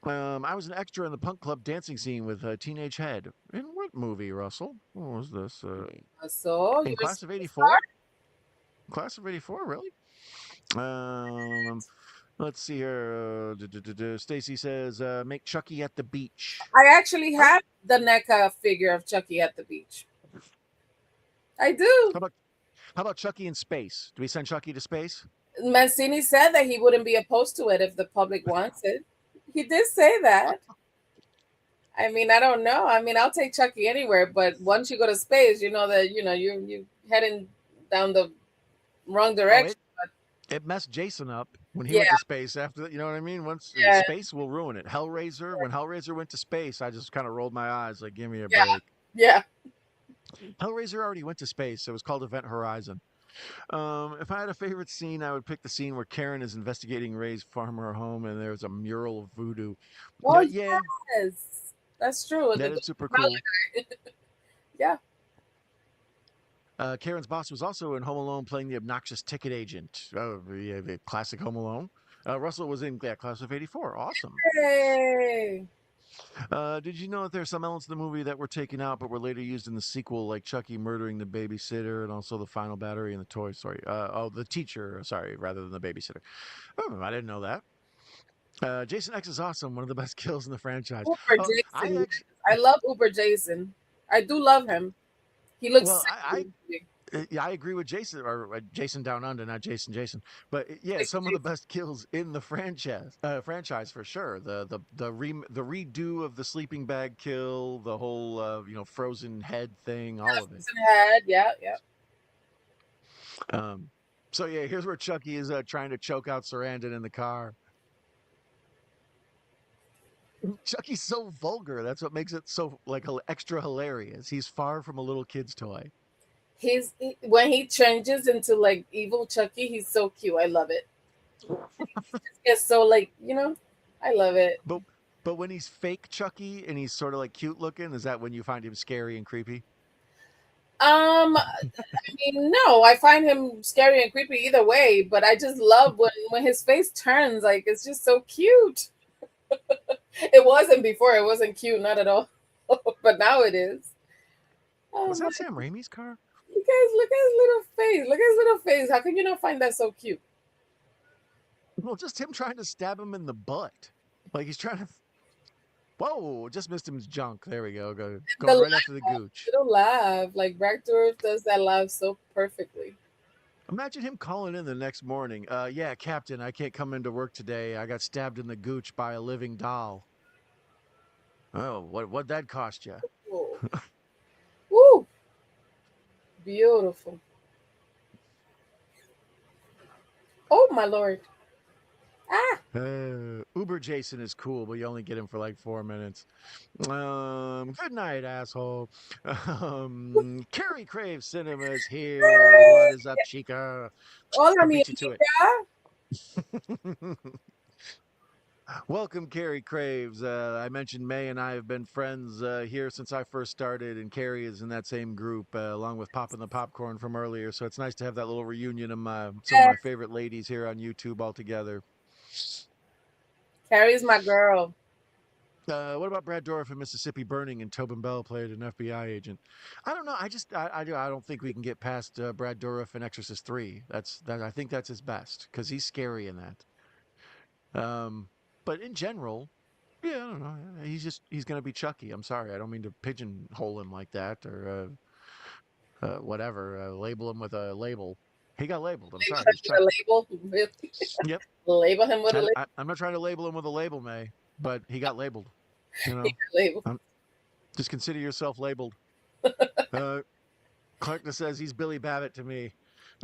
I was an extra in the punk club dancing scene with Teenage Head. In what movie, Russell? What was this? So In you're a Class of superstar? '84? Class of '84, really? Um, let's see here. Stacy says, "Make Chucky at the beach." I actually How have the NECA figure of Chucky at the beach. I do. about how about Chucky in space? Do we send Chucky to space? Mancini said that he wouldn't be opposed to it if the public wants it. He did say that. I mean, I don't know. I mean, I'll take Chucky anywhere, but once you go to space, you know that you heading down the wrong Oh, direction. it messed Jason up when he Yeah, went to space. After that, you know what I mean? Once yeah, space will ruin it. When Hellraiser went to space, I just kind of rolled my eyes, like, give me a yeah, break. yeah. Hellraiser already went to space. It was called Event Horizon. If I had a favorite scene, I would pick the scene where Karen is investigating Ray's farmer home, and there's a mural of voodoo. Oh Yeah, yes, that's true. that is super cool. Yeah, Karen's boss was also in Home Alone playing the obnoxious ticket agent. Yeah, the classic Home Alone. Russell was in Class of '84. Awesome. Hey. Did you know that there are some elements of the movie that were taken out but were later used in the sequel, like Chucky murdering the babysitter and also the final battery in the Toy Story? The teacher, sorry, rather than the babysitter. Oh, I didn't know that. Jason X is awesome. One of the best kills in the franchise. Uber Oh, I Jason. actually, Yes. I love Uber Jason. I do love him. He looks well, sexy. yeah, I agree with Jason or Jason Down Under, not Jason. But yeah, Sexy some of the Jason. best kills in the franchise for sure. The redo of the sleeping bag kill, the whole frozen head thing, all of it. Jason head. Yeah, yeah. Um, so yeah, here's where Chucky is trying to choke out Sarandon in the car. Chucky's so vulgar. That's what makes it so like extra hilarious. He's far from a little kid's toy. When he changes into like evil Chucky, he's so cute. I love it. It's so like I love it. But but when he's fake Chucky and he's sort of like cute looking, is that when you find him scary and creepy? I mean, no, I find him scary and creepy either way, but I just love when his face turns. Like it's just so cute. It wasn't before. It wasn't cute, not at all. But now it is. Oh Was my! that Sam Raimi's car? Look at his little face. Look at his little face. How can you not find that so cute? Well, just him trying to stab him in the butt. Like he's trying to. Whoa! Just missed him's junk. There we go. The Going right after the gooch. little laugh, like Brackdorf does that laugh so perfectly. Imagine him calling in the next morning. Yeah, Captain, I can't come into work today. I got stabbed in the gooch by a living doll. Oh, what'd that cost you? Whoa. Woo! Beautiful. Oh my lord. Ah, Uber Jason is cool, but you only get him for like 4 minutes. Good night, asshole. Carrie Crave Cinema's here. What is up, chica? hola I'll mi beat you to it. amiga. Welcome, Carrie Craves. I mentioned May and I have been friends here since I first started, and Carrie is in that same group, along with Poppin' the Popcorn from earlier. So it's nice to have that little reunion of some of my Yes, favorite ladies here on YouTube all together. Carrie's my girl. What about Brad Dourif in Mississippi Burning and Tobin Bell played an FBI agent? I don't know. I don't think we can get past Brad Dourif in Exorcist 3. I think that's his best because he's scary in that. But in general, yeah, I don't know. He's gonna be Chucky. I'm sorry. I don't mean to pigeonhole him like that or whatever. Label him with a label. He got labeled. I'm sorry. He's Label him Chucky. with a label. Really? Yep. Label him with a label. I'm not trying to label him with a label, May, but he got labeled. You know, Label. um, just consider yourself labeled. Uh, Clarkna says he's Billy Babbitt to me.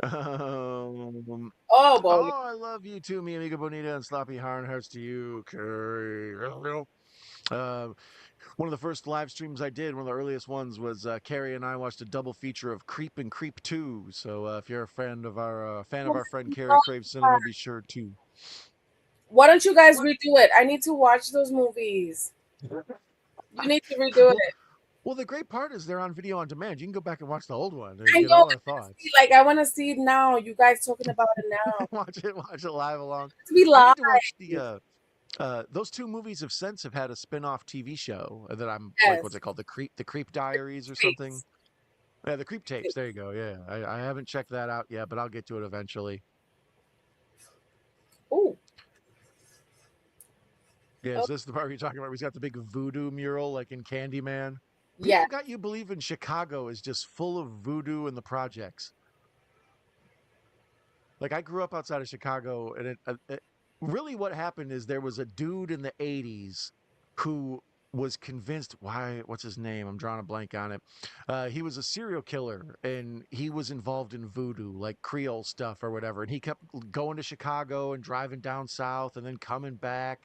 Oh boy. Oh, I love you too, mi amiga bonita, and sloppy Harn hearts to you, Curry. Uh, one of the first live streams I did, one of the earliest ones, was Carrie and I watched a double feature of Creep and Creep 2. So if you're a fan of our friend Carrie Crave Cinema, be sure to. Why don't you guys redo it? I need to watch those movies. You need to redo Well, it. well, the great part is they're on video on demand. You can go back and watch the old one I and get know. all our thoughts. I want to see it now. You guys talking about it now. Watch it live along. To be I live. need to watch those two movies have since have had a spin-off TV show that I'm like, what's Yes. it called? The Creep Diaries or something. Yeah, the Creep Tapes. There you go. Yeah, I haven't checked that out yet, but I'll get to it eventually. Oh, Yeah, is this the part you're talking about? He's got the big voodoo mural like in Candyman. yeah. People got you believe in Chicago is just full of voodoo in the projects. Like I grew up outside of Chicago, and really what happened is there was a dude in the '80s who was convinced. What's his name? I'm drawing a blank on it. He was a serial killer, and he was involved in voodoo, like Creole stuff or whatever. And he kept going to Chicago and driving down south, and then coming back.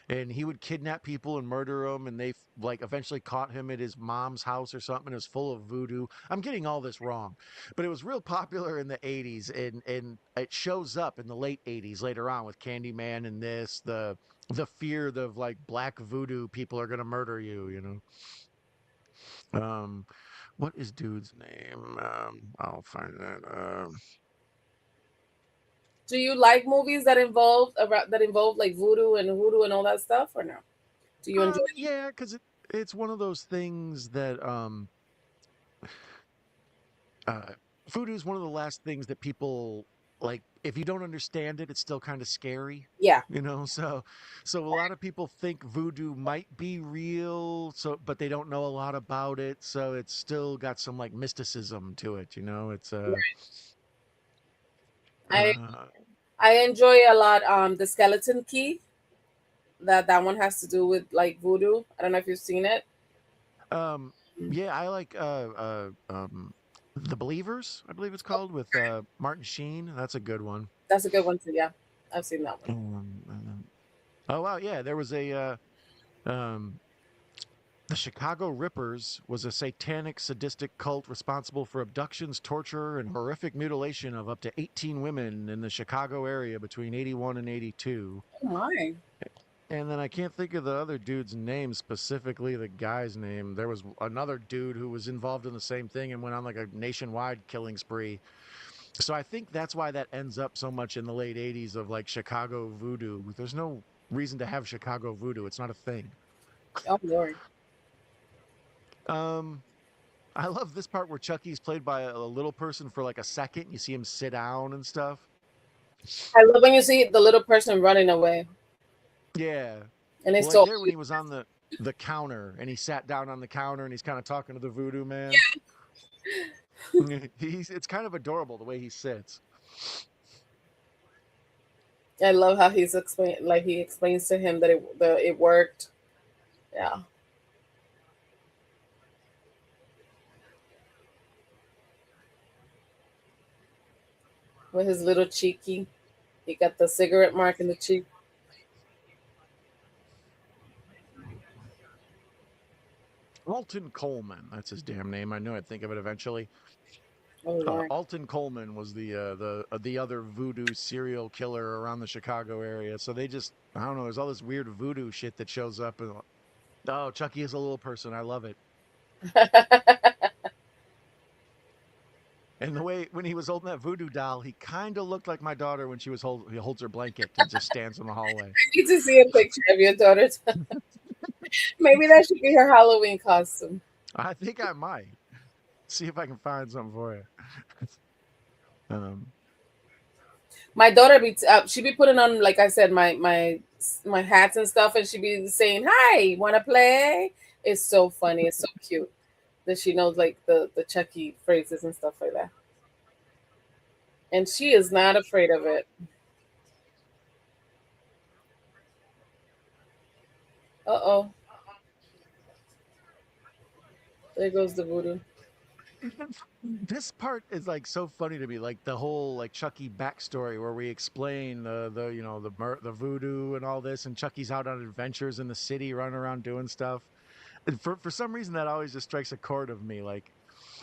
And he would kidnap people and murder them. And they like eventually caught him at his mom's house or something. It was full of voodoo. I'm getting all this wrong, but it was real popular in the '80s, and it shows up in the late '80s later on with Candyman and the fear of like black voodoo people are going to murder you, you know. What is dude's name? I'll find that. Do you like movies that involve like voodoo and hoodoo and all that stuff, or no? Do you enjoy them? Yeah, because it's one of those things that uh, voodoo is one of the last things that people like. If you don't understand it, it's still kind of scary, Yeah, you know. So a lot of people think voodoo might be real, so but they don't know a lot about it. So it's still got some like mysticism to it, you know. It's I uh I enjoy a lot. The Skeleton Key. That one has to do with like voodoo. I don't know if you've seen it. um yeah, I like The Believers, I believe it's called, with Martin Sheen. That's a good one. That's a good one too. Yeah, I've seen that one. Um, oh wow, yeah, there was a um the Chicago Rippers was a satanic sadistic cult responsible for abductions, torture, and horrific mutilation of up to 18 women in the Chicago area between 81 and 82. Oh my. And then I can't think of the other dude's name, specifically the guy's name. There was another dude who was involved in the same thing and went on like a nationwide killing spree. So I think that's why that ends up so much in the late 80s of like Chicago voodoo. There's no reason to have Chicago voodoo. It's not a thing. Oh Lord. Um I love this part where Chucky's played by a little person for like a second. You see him sit down and stuff. I love when you see the little person running away, Yeah. and it's Well, like so there when cute. he was on the counter and he sat down on the counter and he's kind of talking to the voodoo man. He's it's kind of adorable the way he sits. I love how he explains to him that it worked. Yeah, with his little cheeky. He got the cigarette mark in the cheek. Alton Coleman, that's his damn name. I knew I'd think of it eventually. Oh Lord. Alton Coleman was the other voodoo serial killer around the Chicago area. So they just I don't know. There's all this weird voodoo shit that shows up. And oh, Chucky is a little person. I love it. And the way when he was holding that voodoo doll, he kind of looked like my daughter when he holds her blanket and just stands in the hallway. Need to see a picture of your daughter. Maybe that should be her Halloween costume. I think I might see if I can find something for you. Um, My daughter she be putting on, like I said, my hats and stuff, and she be saying, "Hi, want to play?" It's so funny. It's so cute that she knows like the Chucky phrases and stuff like that, and she is not afraid of it. Uh-oh, there goes the voodoo. this part is like so funny to me, like the whole like Chucky backstory where we explain the you know the voodoo and all this, and Chucky's out on adventures in the city, running around doing stuff. And for some reason, that always just strikes a chord of me. Like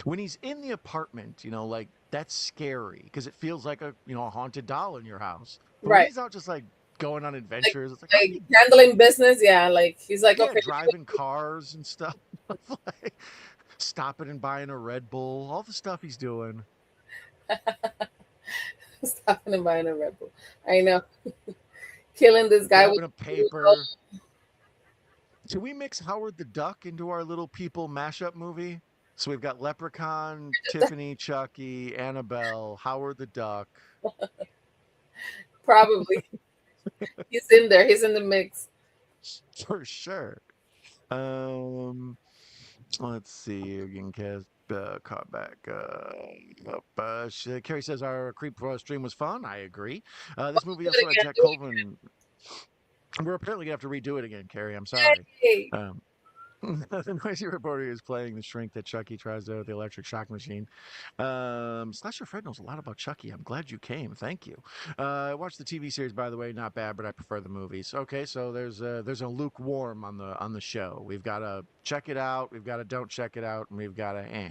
when he's in the apartment, you know, like that's scary because it feels like a haunted doll in your house. But when Right, he's out just like going on like adventures, it's like how do like you handling business. Yeah, like he's like, yeah, okay, driving cars and stuff, like stopping and buying a Red Bull, all the stuff he's doing. stopping and buying a Red Bull. I know, killing this guy with Grabbing a the paper. Should we mix Howard the Duck into our little people mashup movie? So we've got Leprechaun, Tiffany, Chucky, Annabelle, Howard the Duck. probably. He's in there. He's in the mix. For sure. Um, let's see. Again, cast caught back. Carrie says our creep stream was fun. I agree. This movie Do it also had again. Jack Do it Colvin. We're apparently gonna have to redo it again, Carrie. I'm sorry. again. Um, the noisy reporter is playing the shrink that Chucky tries to with the electric shock machine. Slasher Fred knows a lot about Chucky. I'm glad you came. Thank you. I watched the TV series, by the way. Not bad, but I prefer the movies. Okay, so there's a lukewarm on the show. We've got to check it out. We've got to don't check it out, and we've got to eh.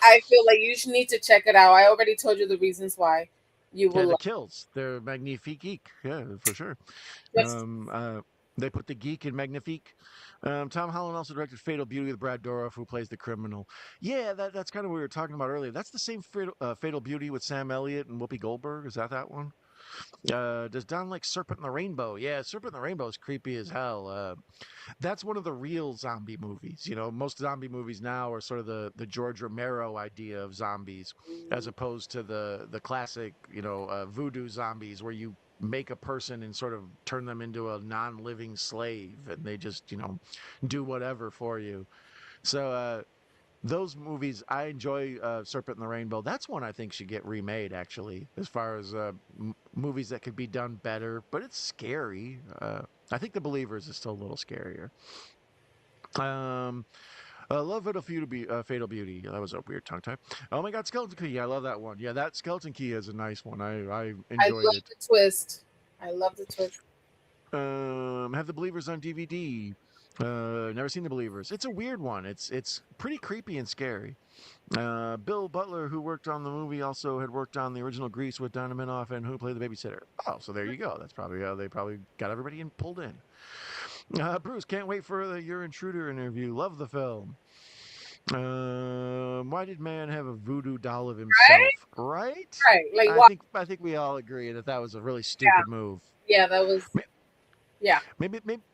I feel like you should need to check it out. I already told you the reasons why you Yeah, will the love kills. They're magnifique. Yeah, for sure. it. Just Um, uh, They put the geek in Magnifique. Tom Holland also directed Fatal Beauty with Brad Dourif, who plays the criminal. Yeah, that's kind of what we were talking about earlier. That's the same Fatal Beauty with Sam Elliott and Whoopi Goldberg. Is that one? Does Don like Serpent in the Rainbow? Yeah, Serpent in the Rainbow is creepy as hell. That's one of the real zombie movies. You know, most zombie movies now are sort of the George Romero idea of zombies, as Mm. opposed to the classic, voodoo zombies where you make a person and sort of turn them into a non-living slave and they just do whatever for you. So those movies, I enjoy Serpent in the Rainbow. That's one I think should get remade, actually, as far as movies that could be done better, but it's scary. I think The Believers is still a little scarier. Um, love Fatal Beauty. That was a weird tongue tie. Oh my God, Skeleton Key. Yeah, I love that one. Yeah, that Skeleton Key is a nice one. I I enjoyed love it. the twist. I love the twist. Have The Believers on DVD. Never seen The Believers. It's a weird one. It's pretty creepy and scary. Bill Butler, who worked on the movie, also had worked on the original Grease with Donna Minoff and who played the babysitter. Oh, so there you go. That's probably how they probably got everybody in pulled in. Bruce, can't wait for the Your Intruder interview. Love the film. Why did man have a voodoo doll of himself? Right? Right? Right. Like I what? think I think we all agree that that was a really Yeah. stupid move. Yeah, that was yeah.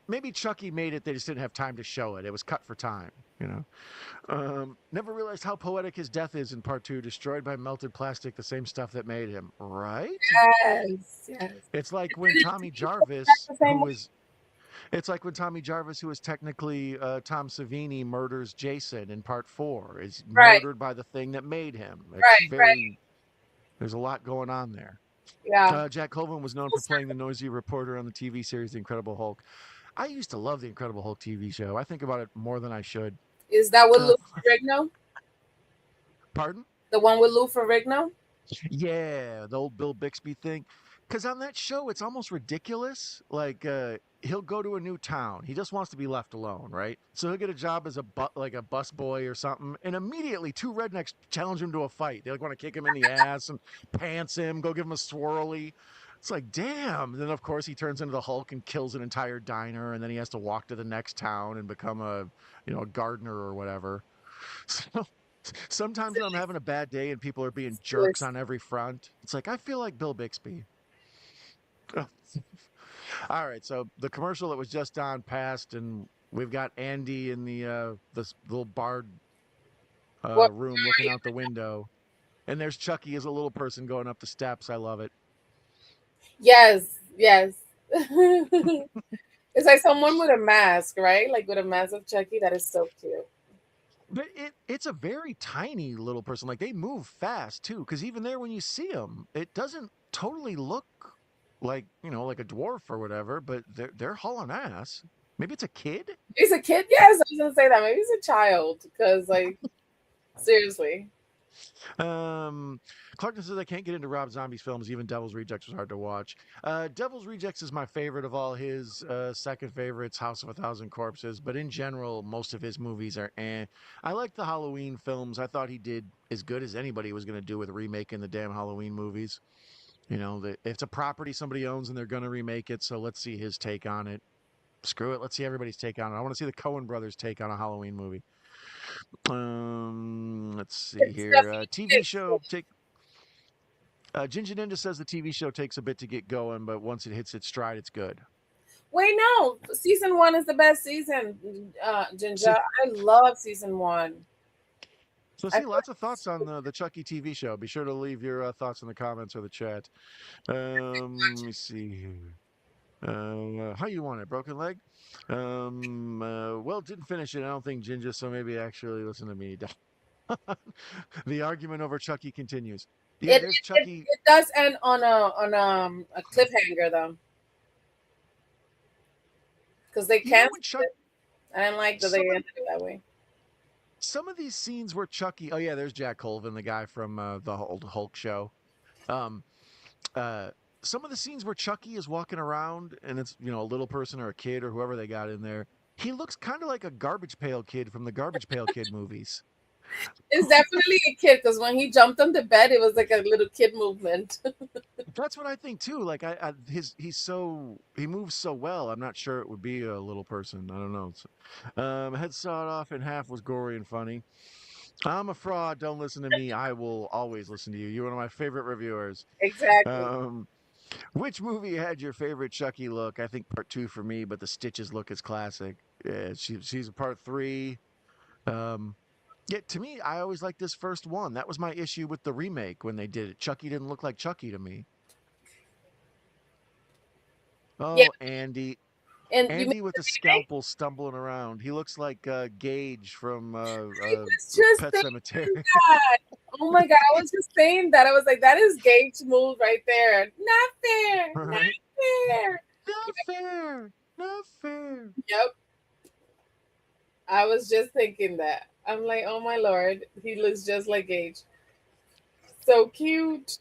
Maybe Chucky made it. They just didn't have time to show it. It was cut for time. You know. Never realized how poetic his death is in part two, destroyed by melted plastic, the same stuff that made him. Right? Yes. Yes. It's like when Did Tommy he come back Jarvis, the same who way? was it's like when Tommy Jarvis, who is technically Tom Savini, murders Jason in part four, is Right. murdered by the thing that made him. It's Right. Right. very, there's a lot going on there. Yeah. Jack Colvin was known for playing the noisy reporter on the TV series The Incredible Hulk. I used to love The Incredible Hulk TV show. I think about it more than I should. Is that with Uh, Lou Ferrigno? Pardon? The one with Lou Ferrigno? Yeah, the old Bill Bixby thing. Because on that show, it's almost ridiculous. Like, he'll go to a new town. He just wants to be left alone, right? So he'll get a job as like a bus boy or something, and immediately two rednecks challenge him to a fight. They like want to kick him in the ass and pants him, go give him a swirly. It's like, damn. And then of course he turns into the Hulk and kills an entire diner, and then he has to walk to the next town and become a gardener or whatever. So sometimes when I'm having a bad day and people are being jerks Twist. on every front, it's like I feel like Bill Bixby. All right, so the commercial that was just on passed, and we've got Andy in the this little barred What? room looking out the window, and there's Chucky as a little person going up the steps. I love it. Yes. Yes. It's like someone with a mask, right? Like with a mask of Chucky. That is so cute. But it's a very tiny little person. Like they move fast too, because even there when you see them, it doesn't totally look like like a dwarf or whatever. But they're hauling ass. Maybe it's a kid. He's a kid. Yes, I was gonna say that. Maybe he's a child. Because like seriously. Um, Clarkson says I can't get into Rob Zombie's films. Even Devil's Rejects was hard to watch. Devil's Rejects is my favorite of all his. Second favorite's House of a Thousand Corpses. But in general, most of his movies are. I like the Halloween films. I thought he did as good as anybody was going to do with remaking the damn Halloween movies. It's a property somebody owns and they're going to remake it. So let's see his take on it. Screw it. Let's see everybody's take on it. I want to see the Coen brothers take on a Halloween movie. Let's see It's here. definitely TV it's show take. Ginger Ninja says the TV show takes a bit to get going, but once it hits its stride, it's good. wait, no. Season one is the best season, Ginger. See, I love season one. so I see, lots of thoughts on the Chucky TV show. Be sure to leave your thoughts in the comments or the chat. Let me see here. How you want it? Broken leg? Well, didn't finish it. I don't think Ginger. So maybe actually listen to me. The argument over Chucky continues. Yeah, it, there's it Chucky. it does end on a cliffhanger though, because they You know canceled when Chuck it. I didn't like that they some of ended it that way. some of these scenes where Chucky. Oh yeah, there's Jack Colvin, the guy from the old Hulk show. Um, uh, some of the scenes where Chucky is walking around and it's a little person or a kid or whoever they got in there. He looks kind of like a Garbage Pail Kid from the Garbage Pail Kid movies. It's definitely a kid because when he jumped on the bed, it was like a little kid movement. That's what I think too. Like he moves so well. I'm not sure it would be a little person. I don't know. Head sawed off in half was gory and funny. I'm a fraud. Don't listen to me. I will always listen to you. You're one of my favorite reviewers. Exactly. Um, which movie had your favorite Chucky look? I think part two for me, but the Stitches look is classic. Yeah, she's a part three. Um, yeah, to me, I always liked this first one. That was my issue with the remake when they did it. Chucky didn't look like Chucky to me. Yeah, Oh, Andy. and you made Andy with the a remake. scalpel stumbling around. He looks like Gage from I was just Pet Cemetery. thinking that. Oh my god, I was just saying that. I was like, that is Gage's move right there. Not fair. Right? Not fair. Not fair. Not fair. Yep. I was just thinking that. I'm like, oh my lord, he looks just like Gage. So cute.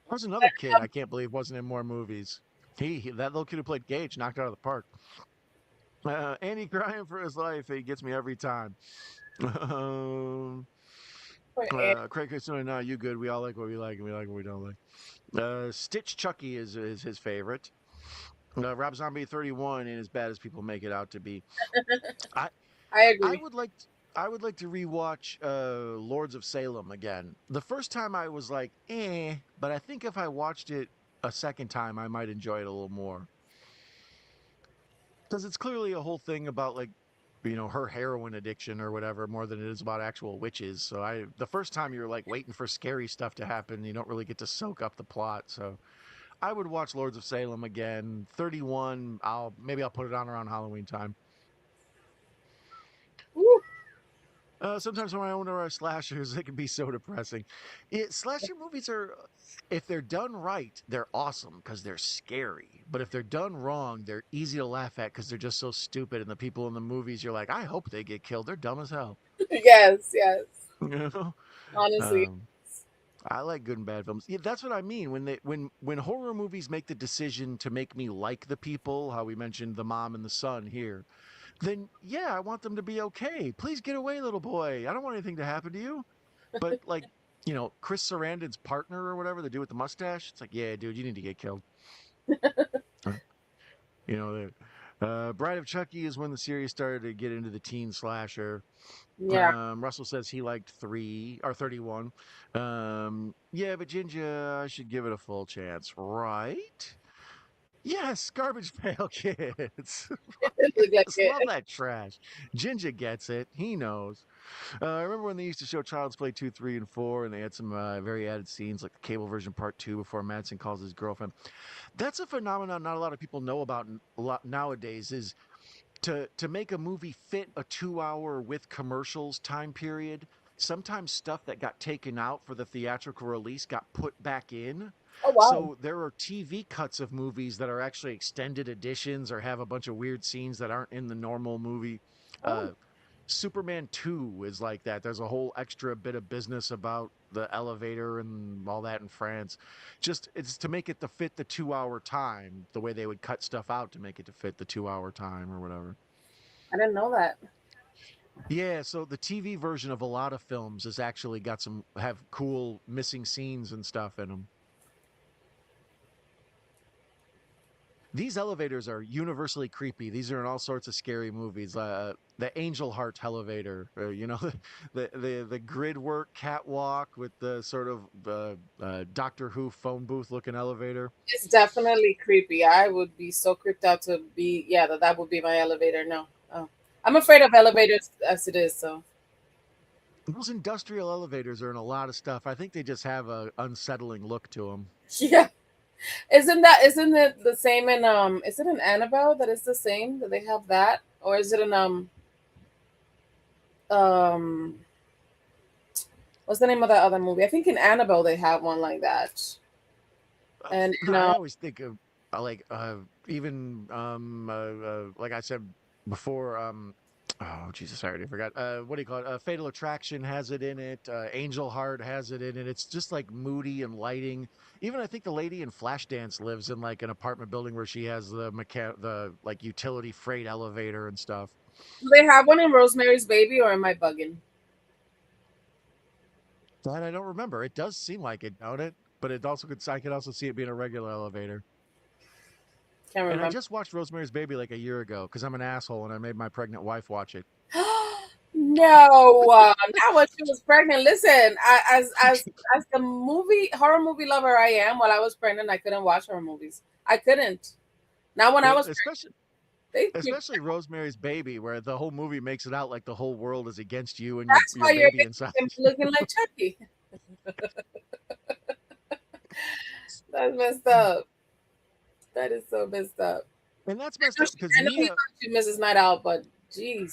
There's another kid I can't believe wasn't in more movies. That little kid who played Gage knocked it out of the park. Andy crying for his life. He gets me every time. Um, For Anne. Craig Christina, no, you good. We all like what we like and we like what we don't like. Stitch Chucky is his favorite. Rob Zombie 31 ain't as bad as people make it out to be. I I I agree. would like I would like to rewatch Lords of Salem again. The first time I was like, but I think if I watched it a second time, I might enjoy it a little more. Because it's clearly a whole thing about like, her heroin addiction or whatever, more than it is about actual witches. So the first time you're like waiting for scary stuff to happen, you don't really get to soak up the plot. So I would watch Lords of Salem again. 31, maybe I'll put it on around Halloween time. Woo. Sometimes when I wonder our slashers, it can be so depressing. Slasher movies are, if they're done right, they're awesome because they're scary. But if they're done wrong, they're easy to laugh at because they're just so stupid. And the people in the movies, you're like, I hope they get killed. They're dumb as hell. Yes, yes. You know? Honestly. Um, I like good and bad films. Yeah, that's what I mean when horror movies make the decision to make me like the people, how we mentioned the mom and the son here. Then yeah, I want them to be okay. Please get away, little boy. I don't want anything to happen to you. But like, Chris Sarandon's partner or whatever, the dude with the mustache, it's like, yeah, dude, you need to get killed. Uh, Bride of Chucky is when the series started to get into the teen slasher. Yeah. Russell says he liked 3 or 31. Yeah, but Ginger, I should give it a full chance, right? Yes, Garbage Pail Kids. It looked like Yes, love it. that trash. Ginger gets it. He knows. I remember when they used to show Child's Play 2, 3, and 4, and they had some very added scenes like the cable version part 2 before Madsen calls his girlfriend. That's a phenomenon not a lot of people know about a lot nowadays is to make a movie fit a 2 hour with commercials time period. Sometimes stuff that got taken out for the theatrical release got put back in. Oh wow. So there are TV cuts of movies that are actually extended editions or have a bunch of weird scenes that aren't in the normal movie. Oh, Uh, Superman 2 is like that. There's a whole extra bit of business about the elevator and all that in France. Just it's to make it to fit the 2 hour time, the way they would cut stuff out to make it to fit the 2 hour time or whatever. I didn't know that. Yeah, so the TV version of a lot of films has actually got have cool missing scenes and stuff in them. These elevators are universally creepy. These are in all sorts of scary movies. The Angel Heart elevator, the grid work catwalk with the sort of Doctor Who phone booth looking elevator. It's definitely creepy. I would be so creeped out to be, yeah, that would be my elevator. No. Oh. I'm afraid of elevators as it is, so. Those industrial elevators are in a lot of stuff. I think they just have a unsettling look to them. Yeah. Isn't it the same in is it in Annabelle that is the same? Do they have that? Or is it in um what's the name of that other movie? I think in Annabelle they have one like that. And I always think of like even like I said before oh Jesus I already forgot what do you call it Fatal Attraction has it in it, Angel Heart has it in it. It's just like moody and lighting. Even I think the lady in Flashdance lives in like an apartment building where she has the like utility freight elevator and stuff. Do they have one in Rosemary's Baby, or am I bugging? That I don't remember. It does seem like it, don't it? But it also could I could also see it being a regular elevator. Can't And I remember. just watched Rosemary's Baby like a year ago because I'm an asshole and I made my pregnant wife watch it. No, not when she was pregnant. Listen, as the movie horror movie lover I am, while I was pregnant, I couldn't watch horror movies. I couldn't. Not when I Well, was especially pregnant. especially Rosemary's Baby, where the whole movie makes it out like the whole world is against you and That's your why you're baby inside. looking like Chucky. That's messed up. That is so messed up. And that's messed up because I know he Mia, thought she Mrs. Night Out, but jeez.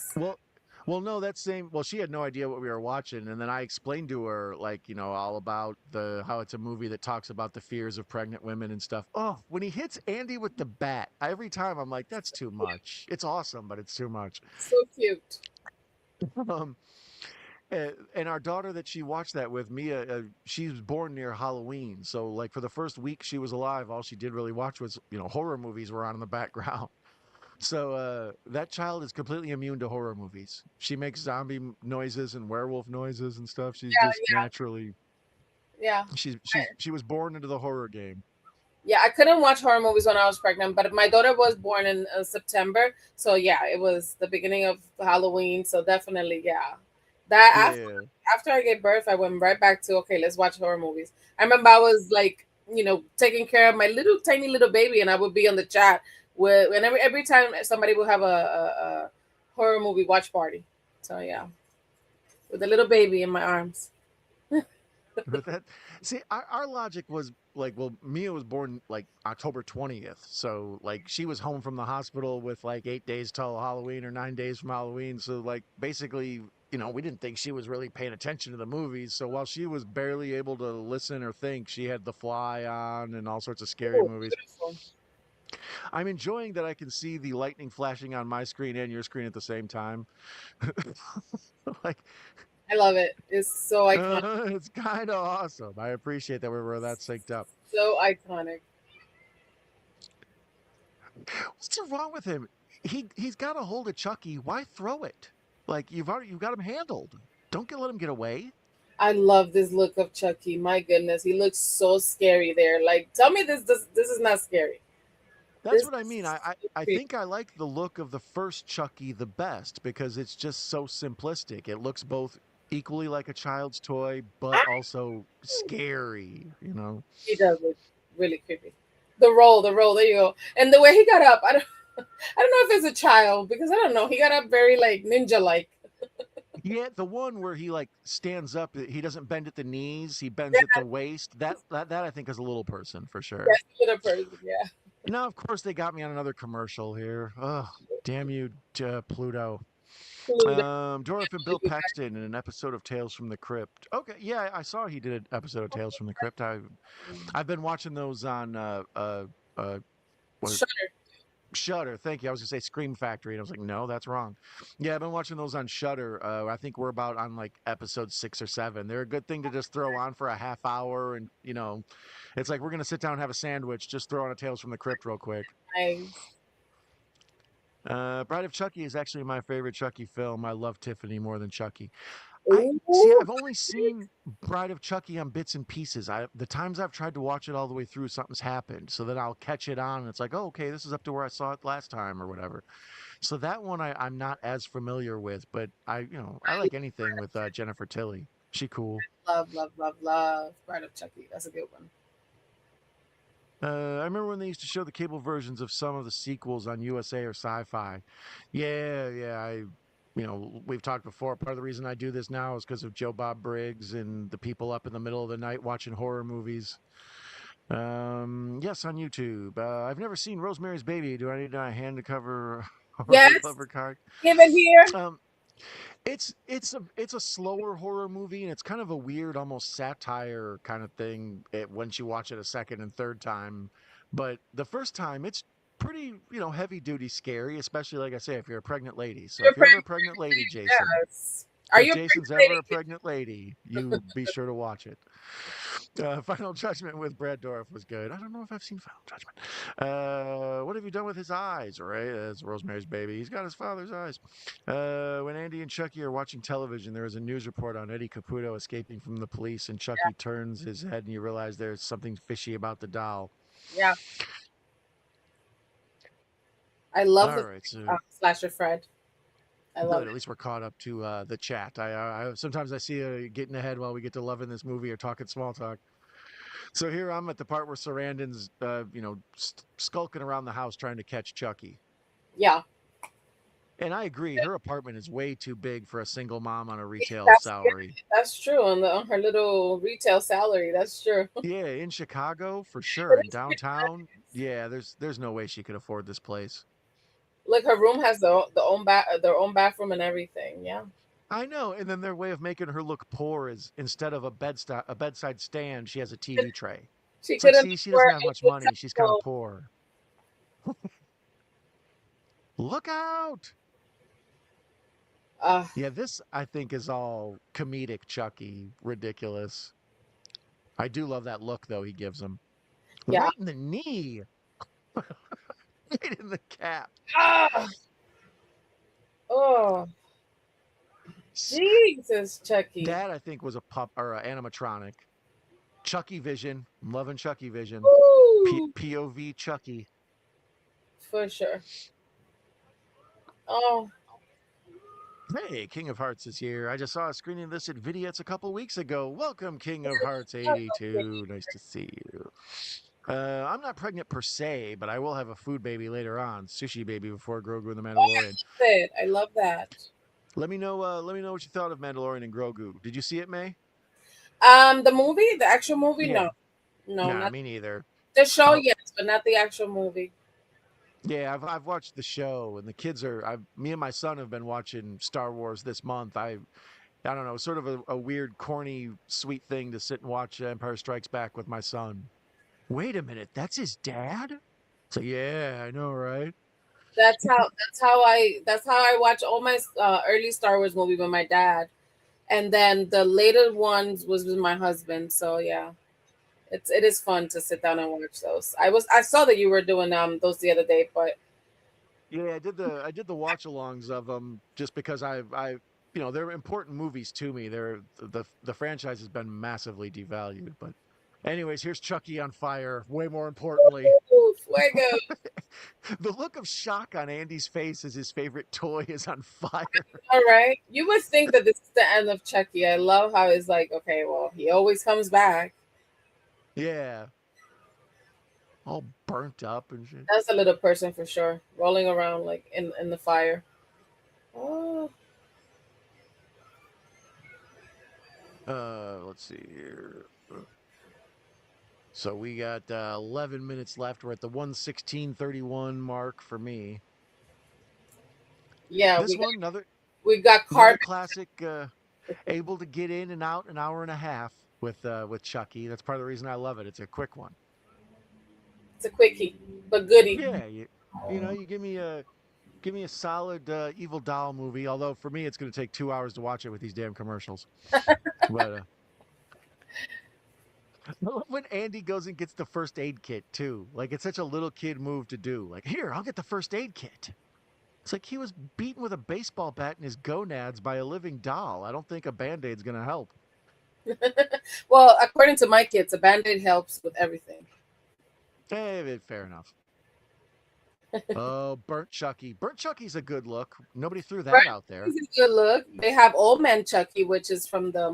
well, no, that same, well, she had no idea what we were watching. And then I explained to her, like, all about how it's a movie that talks about the fears of pregnant women and stuff. Oh, when he hits Andy with the bat, every time I'm like, that's too much. It's awesome, but it's too much. So cute. Um, and our daughter that she watched that with, Mia, she was born near Halloween. So, like, for the first week she was alive, all she did really watch was, horror movies were on in the background. So that child is completely immune to horror movies. She makes zombie noises and werewolf noises and stuff. She's just Yeah, naturally yeah. she was born into the horror game. Yeah, I couldn't watch horror movies when I was pregnant, but my daughter was born in September, so yeah, it was the beginning of Halloween. So definitely, yeah. That Yeah. after I gave birth, I went right back to okay, let's watch horror movies. I remember I was like, taking care of my little tiny little baby, and I would be on the chat with and every time somebody would have a horror movie watch party. So yeah, with a little baby in my arms. But that see our logic was like, well, Mia was born like October 20th. So like she was home from the hospital with like 8 days till Halloween or 9 days from Halloween. So like basically, we didn't think she was really paying attention to the movies. So while she was barely able to listen or think, she had The Fly on and all sorts of scary Oh, movies. beautiful. I'm enjoying that I can see the lightning flashing on my screen and your screen at the same time. Like, I love it. It's so iconic. it's kind of awesome. I appreciate that we were that synced up. So iconic. What's wrong with him? He's got a hold of Chucky. Why throw it? Like you've got him handled. Don't let him get away. I love this look of Chucky. My goodness, he looks so scary there. Like, tell me this is not scary. That's This what I mean. is so I creepy. think I like the look of the first Chucky the best because it's just so simplistic. It looks both equally like a child's toy, but Ah, also scary. he does look really creepy. The roll. There you go. And the way he got up, I don't know if it's a child because I don't know. He got up very like ninja like. Yeah, the one where he like stands up, he doesn't bend at the knees, he bends at the waist. That I think is a little person for sure. Yes, little person. Yeah. Now, of course, they got me on another commercial here. Oh, damn you, Pluto. Pluto. Dorothy and Bill Paxton in an episode of Tales from the Crypt. Okay, yeah, I saw he did an episode of Tales from the Crypt. I've been watching those on uh what Shutter. Shutter. Thank you. I was gonna say Scream Factory, and I was like, no, that's wrong. Yeah, I've been watching those on Shutter. I think we're about on like episode 6 or 7. They're a good thing to just throw on for a half hour, and it's like we're gonna sit down and have a sandwich. Just throw on a Tales from the Crypt real quick. Nice. Bride of Chucky is actually my favorite Chucky film. I love Tiffany more than Chucky. I see. Ooh. I've only seen Bride of Chucky on bits and pieces. The times I've tried to watch it all the way through, something's happened. So then I'll catch it on, and it's like, oh, okay, this is up to where I saw it last time or whatever. So that one I'm not as familiar with, but I like anything with Jennifer Tilly. She cool. Love, love, love, love. Bride of Chucky. That's a good one. I remember when they used to show the cable versions of some of the sequels on USA or Sci-Fi. Yeah, yeah. We've talked before. Part of the reason I do this now is because of Joe Bob Briggs and the people up in the middle of the night watching horror movies. Yes, on YouTube. I've never seen Rosemary's Baby. Do I need a hand to cover or the Yes. cover card? Give it here. Um, it's a slower horror movie, and it's kind of a weird, almost satire kind of thing once you watch it a second and third time. But the first time, it's pretty, heavy duty scary, especially like I say, if you're a pregnant lady. So You're if you're ever a pregnant. pregnant lady, Jason, Yes. Are if you a Jason's pregnant ever lady? a pregnant lady, you be sure to watch it. Final Judgment with Brad Dourif was good. I don't know if I've seen Final Judgment. What have you done with his eyes? Right, as Rosemary's Baby. He's got his father's eyes. When Andy and Chucky are watching television, there is a news report on Eddie Caputo escaping from the police, and Chucky turns his head, and you realize there's something fishy about the doll. Yeah, I love All the right, so slasher Fred. I love good. it. At least we're caught up to the chat. I sometimes I see you getting ahead while we get to loving this movie or talking small talk. So here I'm at the part where Sarandon's, skulking around the house trying to catch Chucky. Yeah, And I agree, her apartment is way too big for a single mom on a retail that's salary. that's true. On her little retail salary, that's true. Yeah, in Chicago for sure, It in is pretty downtown. nice. Yeah, there's no way she could afford this place. Like her room has their own bathroom and everything. Yeah, I know, and then their way of making her look poor is instead of a bedside stand, she has a she TV tray. she It's like, couldn't see, she doesn't afford have a much money. She's kind of hotel. poor. Look out! Uh, Yeah, this I think is all comedic Chucky, ridiculous. I do love that look though he gives him. yeah. Right in the knee, right in the cap. Ah, oh, S- Jesus, Chucky. That I think was a pup or a animatronic. Chucky Vision. I'm loving Chucky Vision. Ooh, POV Chucky. for sure. Oh, Hey, King of Hearts is here. I just saw a screening of this at Vidiot's a couple weeks ago. Welcome, King of Hearts that's 82. Nice to see you. I'm not pregnant per se, but I will have a food baby later on, sushi baby before Grogu and the Mandalorian. it. I love that. Let me know. Let me know what you thought of Mandalorian and Grogu. Did you see it, May? The movie, the actual movie, Yeah. no, no, Nah, not me neither. the show, Uh, yes, but not the actual movie. yeah, I've watched the show, and the kids are. Me and my son have been watching Star Wars this month. I don't know, sort of a weird, corny, sweet thing to sit and watch Empire Strikes Back with my son. Wait a minute, that's his dad? So yeah, I know, right? That's how I watch all my early Star Wars movie with my dad, and then the later ones was with my husband. So yeah, it is fun to sit down and watch those. I saw that you were doing those the other day, but Yeah, I did the watch-alongs of them just because they're important movies to me. The franchise has been massively devalued, but anyways, here's Chucky on fire. Way more importantly, fuego. the look of shock on Andy's face as his favorite toy is on fire. All right, you would think that this is the end of Chucky. I love how it's like, okay, well, he always comes back. Yeah, all burnt up and shit. That's a little person for sure, rolling around like in the fire. Oh, Let's see here. So we got 11 minutes left. We're at the 1:16:31 mark for me. yeah, This one, we got another carpet. classic. Able to get in and out an hour and a half with Chucky. That's part of the reason I love it. It's a quick one. It's a quickie, but goodie. Yeah, you give me a solid Evil Doll movie. Although for me, it's going to take 2 hours to watch it with these damn commercials. But I love when Andy goes and gets the first aid kit too. Like it's such a little kid move to do. Like here, I'll get the first aid kit. It's like he was beaten with a baseball bat in his gonads by a living doll. I don't think a band-aid's going to help. Well, according to my kids, a band-aid helps with everything. Fair enough. Oh, Burnt Chucky. Burnt Chucky's a good look. Nobody threw Right? that out there. It's a good look. They have Old Man Chucky, which is from the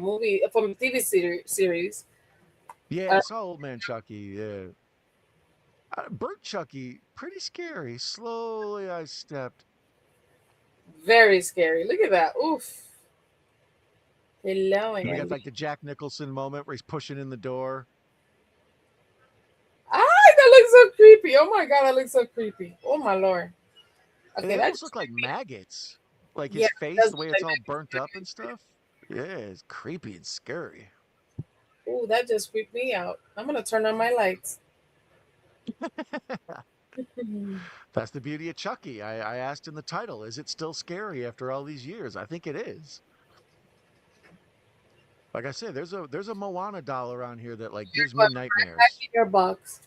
TV series. Yeah, Uh, I saw Old Man Chucky. Yeah. Burnt Chucky, pretty scary. Slowly I stepped. very scary. Look at that. Oof. Hello, And we got Andy. like the Jack Nicholson moment where he's pushing in the door. That looks so creepy. Oh my god, that looks so creepy. Oh my lord. And Okay, they that almost just look like maggots. Like yeah, his it face, does the look way it's like all burnt up and stuff. Yeah, it's creepy and scary. that. Ooh, that just creeped me out. I'm gonna turn on my lights. That's the beauty of Chucky. I asked in the title, is it still scary after all these years? I think it is. Like I said, there's a Moana doll around here that like gives me But back nightmares. in your box.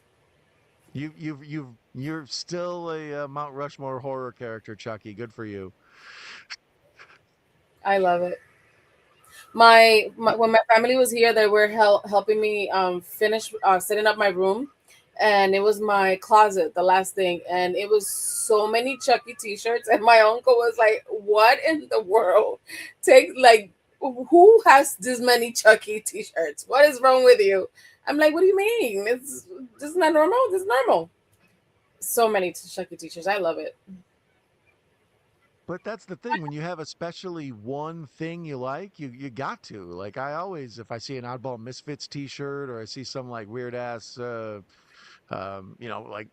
You're still a Mount Rushmore horror character, Chucky. Good for you. I love it. When my family was here, they were helping me finish setting up my room, and it was my closet, the last thing, and it was so many Chucky t-shirts, and my uncle was like, "What in the world? Take like who has this many Chucky t-shirts? What is wrong with you?" I'm like, "What do you mean? It's this is not normal. This is normal." So many Chucky t-shirts. I love it. But that's the thing, when you have especially one thing you like, you got to. Like I always, if I see an Oddball Misfits t-shirt or I see some like weird ass like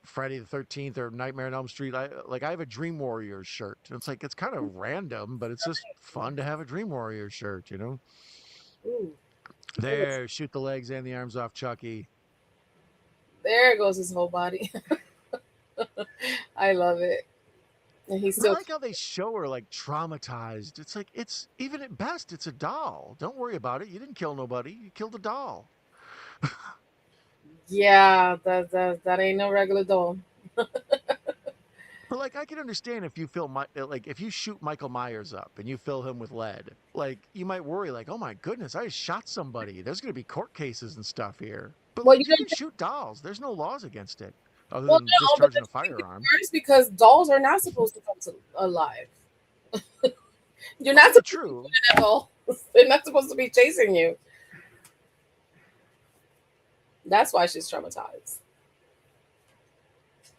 Friday the 13th or Nightmare on Elm Street, I have a Dream Warriors shirt. It's like it's kind of random, but it's just fun to have a Dream Warriors shirt, you know? Ooh, look at- There, shoot the legs and the arms off Chucky. there goes his whole body. I love it. And he's And I still like how they show her like traumatized. It's like it's even at best, it's a doll. Don't worry about it. You didn't kill nobody. You killed a doll. yeah, that ain't no regular doll. But like I can understand if you fill my like if you shoot Michael Myers up and you fill him with lead, like you might worry like, "Oh my goodness, I just shot somebody. There's going to be court cases and stuff here." But Well, like you you know, can shoot dolls. There's no laws against it other well, than no, but discharging a this makes it firearm. worse because dolls are not supposed to come to alive. You're not supposed to True. be at all. They're not supposed to be chasing you. That's why she's traumatized.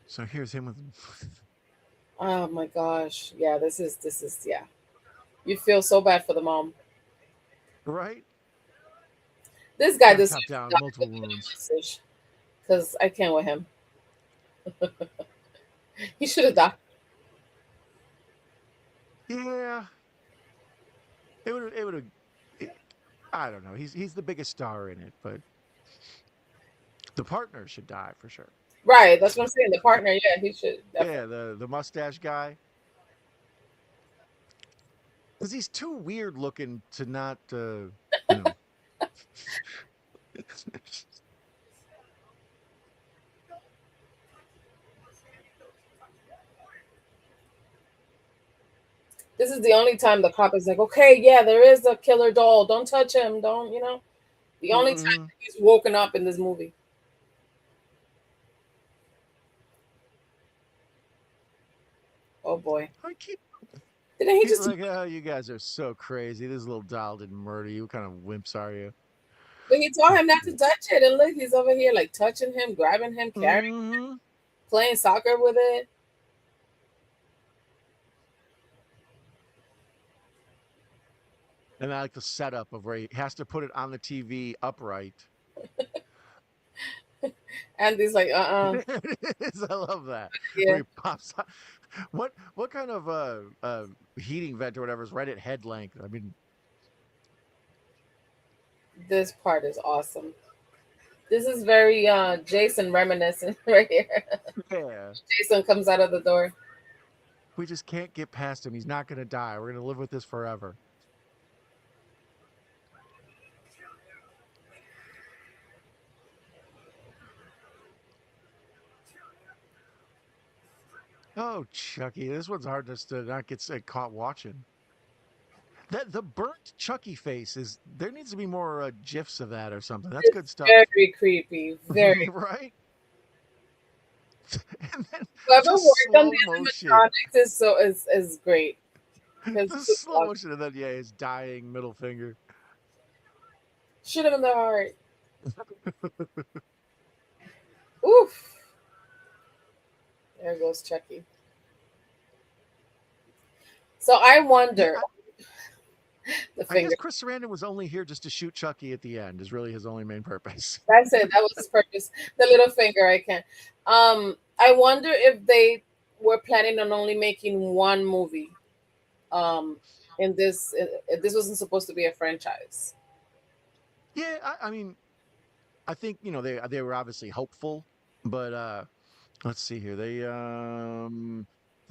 So here's him with Oh my gosh. Yeah, this is yeah. You feel so bad for the mom. right? This guy Got deserves chopped down, to die multiple wounds. because I can't with him. He should have died. Yeah, it would have I don't know. He's the biggest star in it, but the partner should die for sure. Right, that's what I'm saying. The partner, yeah, he should Yeah, definitely. the mustache guy, because he's too weird looking to not, you know. This is the only time the cop is like, okay, yeah, there is a killer doll. Don't touch him. Don't, you know? The only time Mhm. he's woken up in this movie. Oh boy. I keep. Didn't he He's just, like, oh, you guys are so crazy. This little doll didn't murder you. What kind of wimps are you? but he told him not to touch it. And look, he's over here like touching him, grabbing him, carrying, Hmm. playing soccer with it. And I like the setup of where he has to put it on the TV upright. And he's like, uh-uh. There it is. I love that. Where Yeah, he pops out. What kind of heating vent or whatever is right at head length? I mean, this part is awesome. This is very Jason reminiscent right here. yeah. Jason comes out of the door. We just can't get past him. He's not gonna die. We're gonna live with this forever. Oh, Chucky. This one's hard to not get caught watching. That the burnt Chucky face is there needs to be more gifs of that or something. That's It's good stuff. very creepy. Very. Right? And then Whoever just worked on slow the motion. animatronics is great. Because The slow motion and then yeah, his dying middle finger. shoot him in the heart. Oof. There goes Chucky. So I Yeah, wonder the I guess finger. Chris Sarandon was only here just to shoot Chucky at the end, is really his only main purpose. That's it. That was his purpose. The little finger. I can. I wonder if they were planning on only making one movie. Um, in this, this wasn't supposed to be a franchise. Yeah, I mean, I think, they were obviously hopeful, but let's see here. The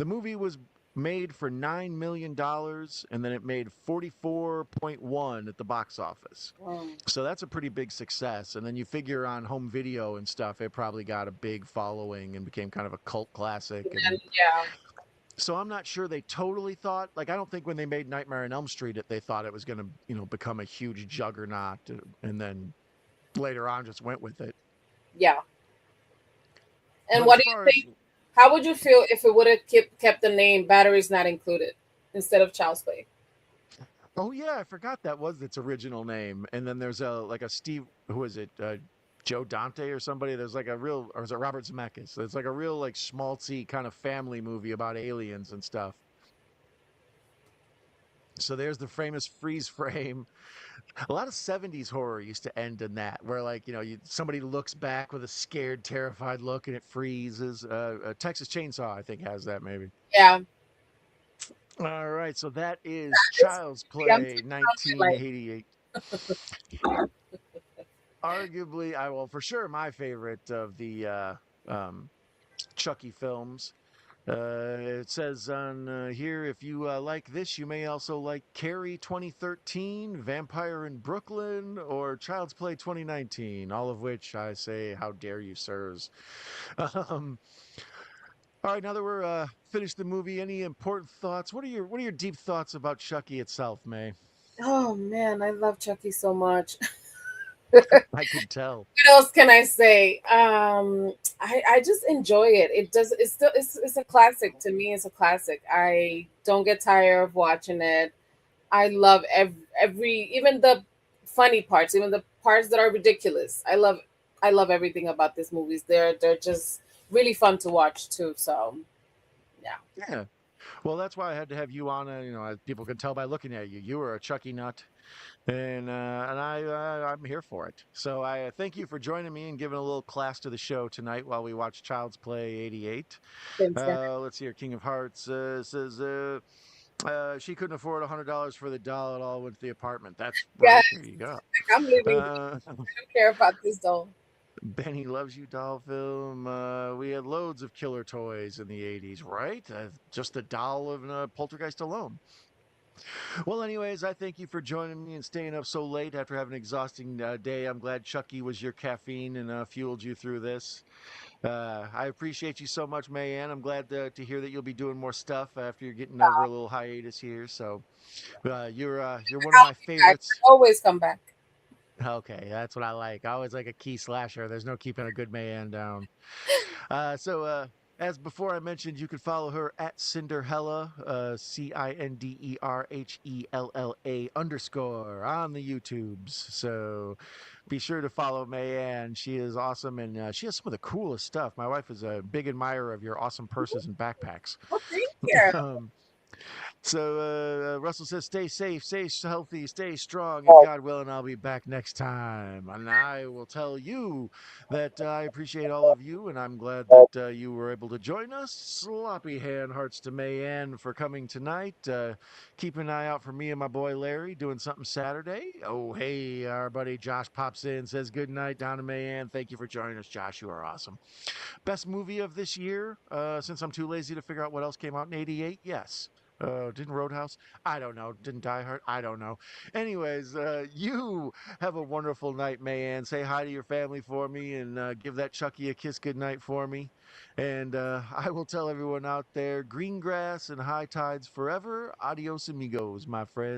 movie was made for $9 million, and then it made 44.1 at the box office. Mm. So that's a pretty big success. And then you figure on home video and stuff, it probably got a big following and became kind of a cult classic. And And yeah, so I'm not sure they totally thought, like, I don't think when they made Nightmare on Elm Street, they thought it was going to, become a huge juggernaut, and then later on just went with it. yeah. And But what as do you far as, think? How would you feel if it would have kept the name Batteries Not Included instead of Child's Play? oh yeah, I forgot that was its original name. And then there's a Steve, who is it? Joe Dante or somebody. There's like a real, or is it Robert Zemeckis? It's like a real like schmaltzy kind of family movie about aliens and stuff. So there's the famous freeze frame. A lot of 70s horror used to end in that, where like, somebody looks back with a scared, terrified look and it freezes. Texas Chainsaw, I think, has that maybe. Yeah, All right, so that is it's Child's I'm Play thinking like 1988. Arguably, well, for sure, my favorite of the um, Chucky films. It says on here, if you like this, you may also like Carrie 2013, Vampire in Brooklyn, or Child's Play 2019. All of which I say, how dare you, sirs? Um, all right, now that we're finished the movie, any important thoughts? What are your deep thoughts about Chucky itself, May? oh man, I love Chucky so much. I could tell. What else can I say? I just enjoy it. It does. It's still. It's a classic to me. It's a classic. I don't get tired of watching it. I love every even the funny parts, even the parts that are ridiculous. I love everything about these movies. They're just really fun to watch too. So yeah, Yeah. Well, that's why I had to have you on. As people can tell by looking at you, you were a Chucky nut, and I'm here for it. So I thank you for joining me and giving a little class to the show tonight while we watch Child's Play '88. thanks guys. Let's see here. King of Hearts says she couldn't afford $100 for the doll. It all went to the apartment. That's Yeah, right. There you go. like I'm living. Uh, I don't care about this though. Benny Loves You doll film. We had loads of killer toys in the '80s, right? Just the doll of Poltergeist alone. Well, anyways, I thank you for joining me and staying up so late after having an exhausting day. I'm glad Chucky was your caffeine and fueled you through this. I appreciate you so much, Mayanne. I'm glad to hear that you'll be doing more stuff after you're getting over a little hiatus here. So you're one of I'll my be back. favorites. I always come back. Okay, that's what I like. I always like a key slasher. There's no keeping a good Mayanne down. So as before I mentioned, you can follow her at Cinderhella, Cinderhella_ on the YouTubes. So be sure to follow Mayanne. She is awesome, and she has some of the coolest stuff. My wife is a big admirer of your awesome purses and backpacks. Well, thank you. um, so Russell says, "Stay safe, stay healthy, stay strong, and God willing, I'll be back next time." And I will tell you that I appreciate all of you, and I'm glad that you were able to join us. Sloppy hand hearts to Mayanne for coming tonight. Keep an eye out for me and my boy Larry doing something Saturday. Oh, hey, our buddy Josh pops in, says good night down to Mayanne. Thank you for joining us, Josh. You are awesome. Best movie of this year, since I'm too lazy to figure out what else came out in '88. Yes. Didn't Roadhouse? I don't know. Didn't Die Hard? I don't know. Anyways, you have a wonderful night, Mayanne. Say hi to your family for me and give that Chucky a kiss goodnight for me. And I will tell everyone out there, green grass and high tides forever. Adios, amigos, my friends.